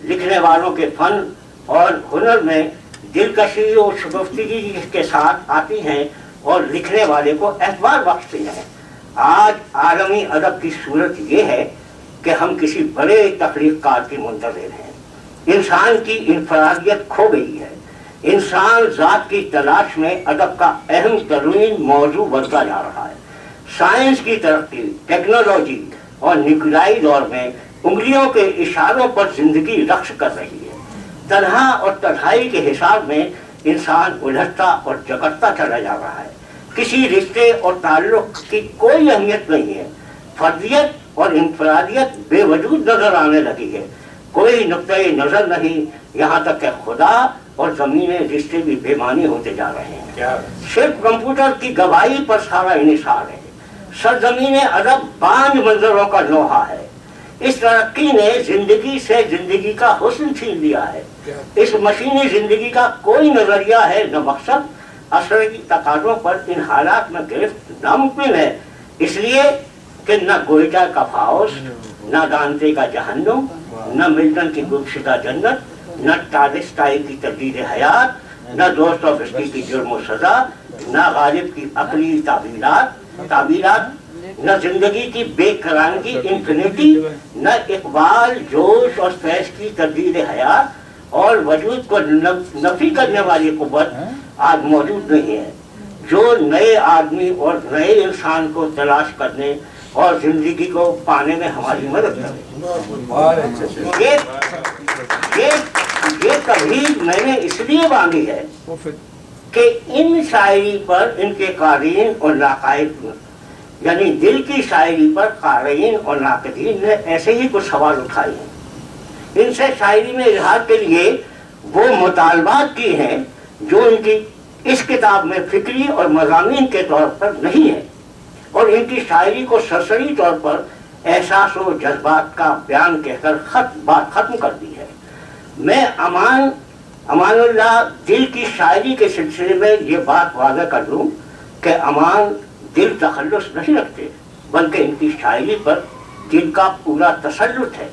लिखने वालों के फ़न और हुनर में दिलकशी और शगुफ्तगी के साथ आती हैं और लिखने वाले को एतबार बख्शती हैं। आज आलमी अदब की सूरत ये है कि हम किसी बड़े तख्लीक़कार की मुंतज़िर हैं। इंसान की इनफरादियत खो गई है। इंसान ज़ात की तलाश में अदब का अहम तरीन मौजू बनता जा रहा है। साइंस की तरक्की, टेक्नोलॉजी और निकलाई दौर में उंगलियों के इशारों पर जिंदगी रक्श कर रही है। तन्हा और तन्हाई के हिसाब में इंसान उलझता और जकड़ता चला जा रहा है। किसी रिश्ते और ताल्लुक की कोई अहमियत नहीं है। फर्दियत और इंफरादियत बेवजूद नजर आने लगी है। कोई नुक्ते नजर नहीं, यहाँ तक कि खुदा और ज़मीन रिश्ते भी बेमानी होते जा रहे हैं। सिर्फ कंप्यूटर की गवाही पर सारा इन्हिसार है। सरजमीन अदब बांझ मंजरों का लोहा है। इस तरक्की ने जिंदगी से जिंदगी का हुस्न छीन लिया है। इस मशीनी जिंदगी का कोई नजरिया है न मकसद। असर की तकाज़ों पर इन हालात में गिरफ्त नामुमकिन है, इसलिए कि न गोइटा का फाउस, न दांते का जहन्नुम, न मिल्टन की गुमशुदा जन्नत, न टालिस्ताई की तब्दील हयात, न दोस्तोफिस्की की जुर्म और सजा, न गालिब की अकली ताबीरात, न जिंदगी की बेकरारगी इंफिनिटी, न इकबाल जोश और फैज की तब्दील हयात और वजूद को नफी करने वाली कुव्वत आज मौजूद नहीं है, जो नए आदमी और नए इंसान को तलाश करने और जिंदगी को पाने में हमारी मदद करे। ये तहरीर मैंने इसलिए बांधी है कि इन शायरी पर इनके कारीन और नाकायद, यानी दिल की शायरी पर कारीन और नाकदीन ने ऐसे ही कुछ सवाल उठाए हैं। इनसे शायरी में इजहार के लिए वो मुतालबात की हैं जो इनकी इस किताब में फिक्री और मज़ामीन के तौर पर नहीं है, और इनकी शायरी को सरसरी तौर पर एहसास और जज्बात का बयान कहकर बात खत्म कर दी है। मैं अमानुल्लाह दिल की शायरी के सिलसिले में ये बात वाज़ह कर दूँ कि अमान दिल तखल्लुस नहीं रखते, बल्कि इनकी शायरी पर दिल का पूरा तसल्लुत है।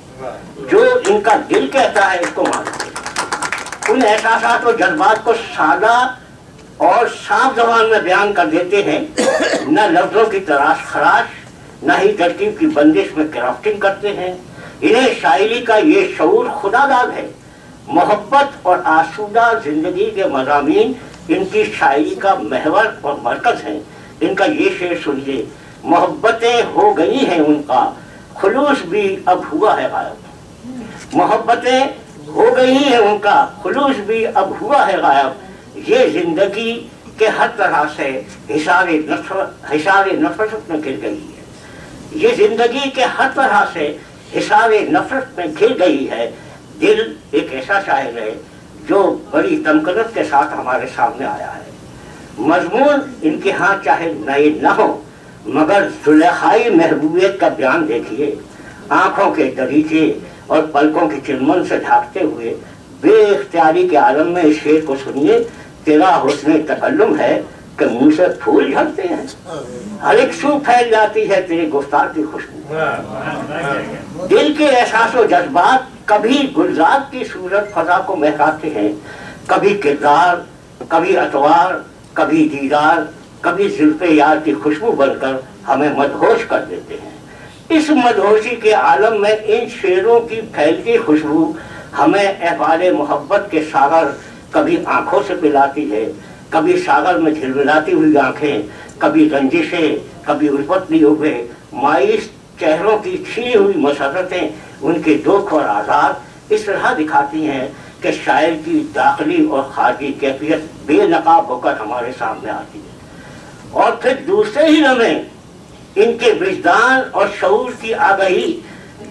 जो इनका दिल कहता है इसको मानते। उन एहसास और जज्बात को सादा और साफ ज़बान में बयान कर देते हैं। न लफ्ज़ों की तराश खराश, न ही तरकीब की बंदिश में क्राफ्टिंग करते हैं। इन्हें शायरी का ये शऊर खुदादाद है। मोहब्बत और आसूदा जिंदगी के मज़ामीन इनकी शायरी का महवर और मरकज़ हैं। इनका ये शेर सुनिए, मोहब्बतें हो गई हैं उनका, खुलूस भी अब हुआ है गायब। मोहब्बतें हो गई हैं उनका, खुलूस भी अब हुआ है गायब। ये जिंदगी के हर तरह से हिसारे नफरत में गिर गई है। ये जिंदगी के हर तरह से हिसारे नफरत में घिर गई है। दिल एक ऐसा शायर है जो बड़ी तमकनत के साथ हमारे सामने आया है। मजमून इनके यहाँ चाहे नए न हो, मगर जुलेखाई महबूबियत का बयान देखिए। आंखों के दरीचे और पलकों की चिलमन से झांकते हुए बेइख्तियारी के आलम में इस शेर को सुनिए। तेरा हुस्न तकल्लुम है कि मुंह से फूल झड़ते हैं, हर एक सू फैल जाती है तेरे गुफ्तार की खुशबू। दिल के एहसास और जज्बात कभी गुलजार की सूरत फजा को महकाते हैं, कभी किरदार, कभी अतवार, कभी दीदार, कभी जुल्फे यार की खुशबू बनकर हमें मदहोश कर देते हैं। इस मदहोशी के आलम में इन शेरों की फैलती खुशबू हमें अहवाले मोहब्बत के सागर कभी आंखों से पिलाती है, कभी सागर में झिलमिलाती हुई आंखें, कभी रंजिशें, कभी उल्फत लिए हुए मायूस चेहरों की छीनी हुई मसरतें, उनके दुख और आज़ाद इस तरह दिखाती हैं कि शायर की दाखिली और खारजी कैफियत बेनकाब होकर हमारे सामने आती है। और फिर दूसरे ही लम्हे इनके विजदान और शऊर की आगाही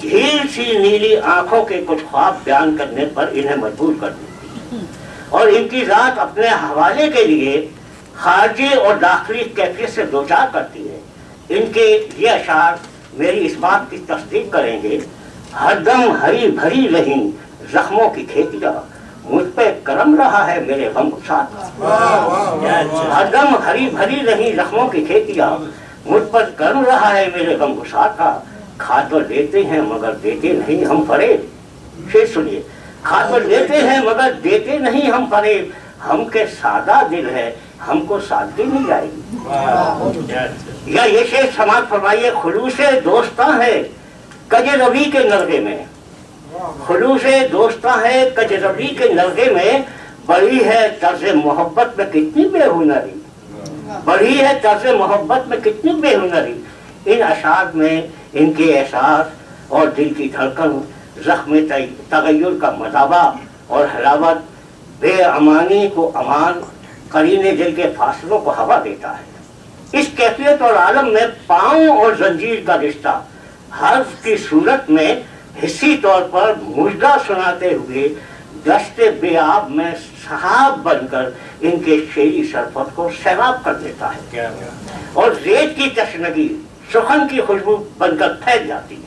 झील सी नीली आंखों के कुछ ख्वाब बयान करने पर इन्हें मजबूर कर देती है, और इनकी जात अपने हवाले के लिए खारजी और दाखिली कैफियत से दो चार करती है। इनके ये अशार मेरी इस बात की तस्दीक करेंगे। हरदम हरी भरी रही जख्मों की खेतियां, मुझ पे करम रहा है मेरे गम साथ। हरदम हरी भरी रही जख्मों की खेतियां, मुझ पर करम रहा है मेरे गम गुसार का। खाद तो लेते हैं मगर देते नहीं हम फरेब। शेर सुनिए। खाद तो लेते हैं मगर देते नहीं हम फरेब, हम के सादा दिल है हमको सादगी नहीं आएगी। या ये शेर समाज फरमाइए। खुलूसे दोस्ता है कज रवि के नरगे में, खुलूसे दोस्ता है कज रवि के नरगे में, बड़ी है तर्ज मोहब्बत में कितनी बेहुनरी, बड़ी है तर्ज मोहब्बत में कितनी बेहुनरी। इन अशार में इनके एहसास और दिल की धड़कन, जख्म तगय्युर का मदाबा और हलावत, बेअमानी को अमान, करीने दिल के फासलों को हवा देता है। इस कैफियत और आलम में पाँव और जंजीर का रिश्ता हर्फ की सूरत में हिस्सी तौर पर मुजदा सुनाते हुए दस्ते बेआब में सहाब बनकर इनके शेरी सरफत को सैराब कर देता है, और रेत की तशनगी सुखन की खुशबू बनकर फैल जाती है।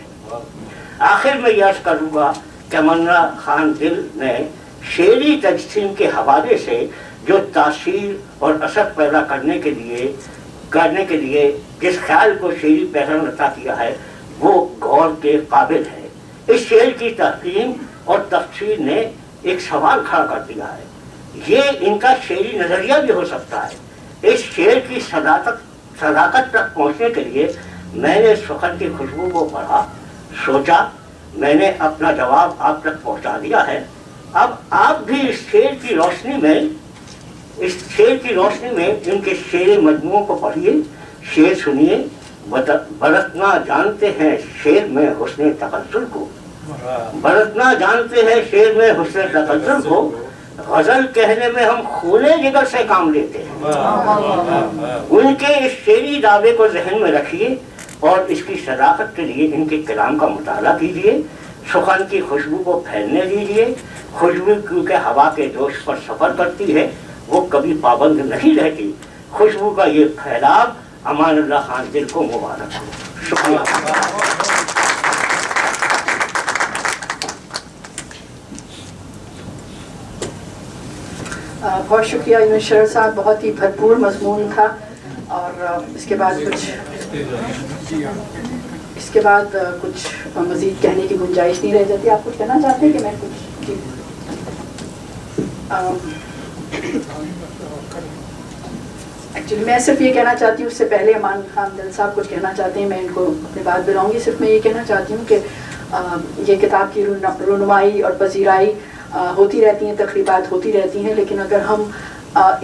आखिर में यह अर्ज करूँगा कि मन्ना खान दिल ने शेरी तजसीम के हवाले से जो तासीर और असर पैदा करने के लिए जिस ख्याल को शेरी पहलू अता किया है वो गौर के काबिल है। इस शेर की तहकीम और तफसीर ने एक सवाल खड़ा कर दिया है। ये इनका शेरी नजरिया भी हो सकता है। इस शेर की सदाकत तक पहुँचने के लिए मैंने सुखन की खुशबू को पढ़ा, सोचा, मैंने अपना जवाब आप तक पहुँचा दिया है। अब आप भी इस शेर की रोशनी में इनके शेर मजमूओं को पढ़िए, शेर सुनिए। बरतना जानते हैं शेर में हुस्न तकल्लुल को, बरतना जानते हैं शेर में हुस्न तकल्लुल को, गजल कहने में हम खूने जिगर से काम लेते हैं। उनके इस शेरी दावे को जहन में रखिए और इसकी सदाकत के लिए इनके कलाम का मुताला कीजिए। सुखन की खुशबू को फैलने दीजिए। खुशबू क्योंकि हवा के जोश पर सफर करती है, वो कभी पाबंद नहीं रहती। खुशबू का ये फैलाव अमानुल्लाह खान दिल को मुबारक हो। शुक्रिया। बहुत शुक्रिया यूनुस शरर साहब, बहुत ही भरपूर मजमून था। और इसके बाद कुछ मज़ीद कहने की गुंजाइश नहीं रह जाती। आप कुछ कहना चाहते हैं कि मैं कुछ? जी एक्चुअली मैं सिर्फ ये कहना चाहती हूँ, उससे पहले अमान खान दिल साहब कुछ कहना चाहते हैं, मैं इनको अपनी बात बुलाऊंगी। सिर्फ मैं ये कहना चाहती हूँ कि ये किताब की रुनुमाई और पजीराई होती रहती हैं, तकरीबात होती रहती हैं, लेकिन अगर हम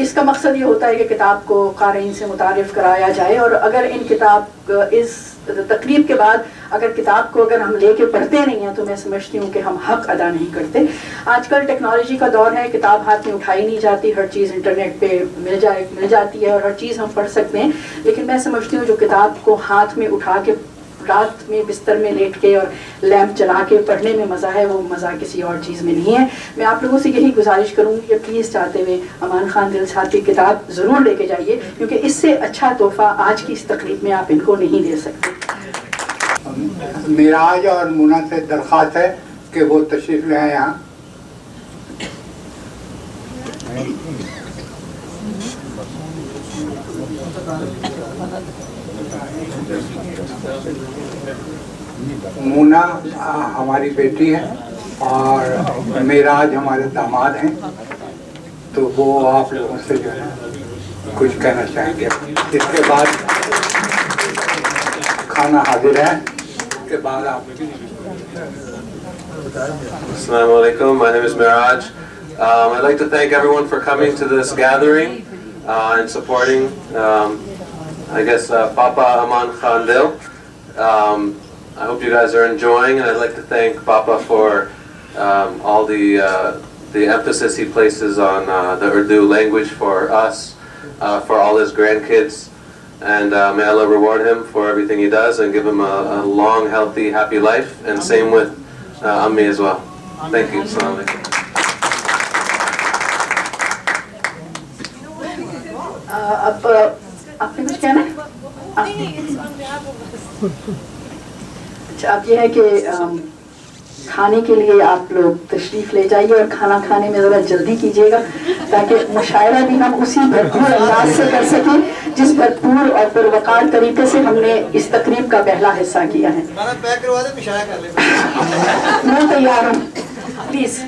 इसका मकसद ये होता है कि किताब को क़ारीन से मुतारिफ़ कराया जाए। और अगर इन किताब इस तकरीब के बाद अगर किताब को अगर हम लेके पढ़ते नहीं हैं तो मैं समझती हूँ कि हम हक अदा नहीं करते। आजकल टेक्नोलॉजी का दौर है, किताब हाथ में उठाई नहीं जाती, हर चीज़ इंटरनेट पे मिल जाती है और हर चीज़ हम पढ़ सकते हैं। लेकिन मैं समझती हूँ जो किताब को हाथ में उठा के رات میں بستر میں لیٹ کے اور لیمپ جلا کے پڑھنے میں مزہ ہے، وہ مزہ کسی اور چیز میں نہیں ہے۔ میں آپ لوگوں سے یہی گزارش کروں گی کہ پلیز چاہتے ہوئے امان خان دل صاحب کی کتاب ضرور لے کے جائیے، کیونکہ اس سے اچھا تحفہ آج کی اس تقریب میں آپ ان کو نہیں دے سکتے۔ معراج اور مونا سے درخواست ہے کہ وہ تشریف لے آئیں یہاں۔ مونا ہماری بیٹی ہے اور معراج ہمارے داماد ہیں، تو وہ آپ لوگوں سے جو ہے کچھ کہنا چاہیں گے۔ اس کے بعد کھانا حاضر ہے، اس کے بعد آپ Assalamu alaikum. My name is Miraj. I'd like to thank everyone for coming to this gathering and supporting, Papa Aman Khan Dil. I hope you guys are enjoying, and I'd like to thank Papa for all the emphasis he places on the Urdu language for us, for all his grandkids, and may Allah reward him for everything he does and give him a long, healthy, happy life, and same with Ammi as well. Thank you. Assalamu alaikum. اب آپ نے کچھ کہنا ہے؟ اچھا، اب یہ ہے کہ کھانے کے لیے آپ لوگ تشریف لے جائیے اور کھانا کھانے میں ذرا جلدی کیجیے گا تاکہ مشاعرہ بھی ہم اسی بھرپور انداز سے کر سکیں جس بھرپور اور پروقار طریقے سے ہم نے اس تقریب کا پہلا حصہ کیا ہے۔ میں تیار ہوں، پلیز۔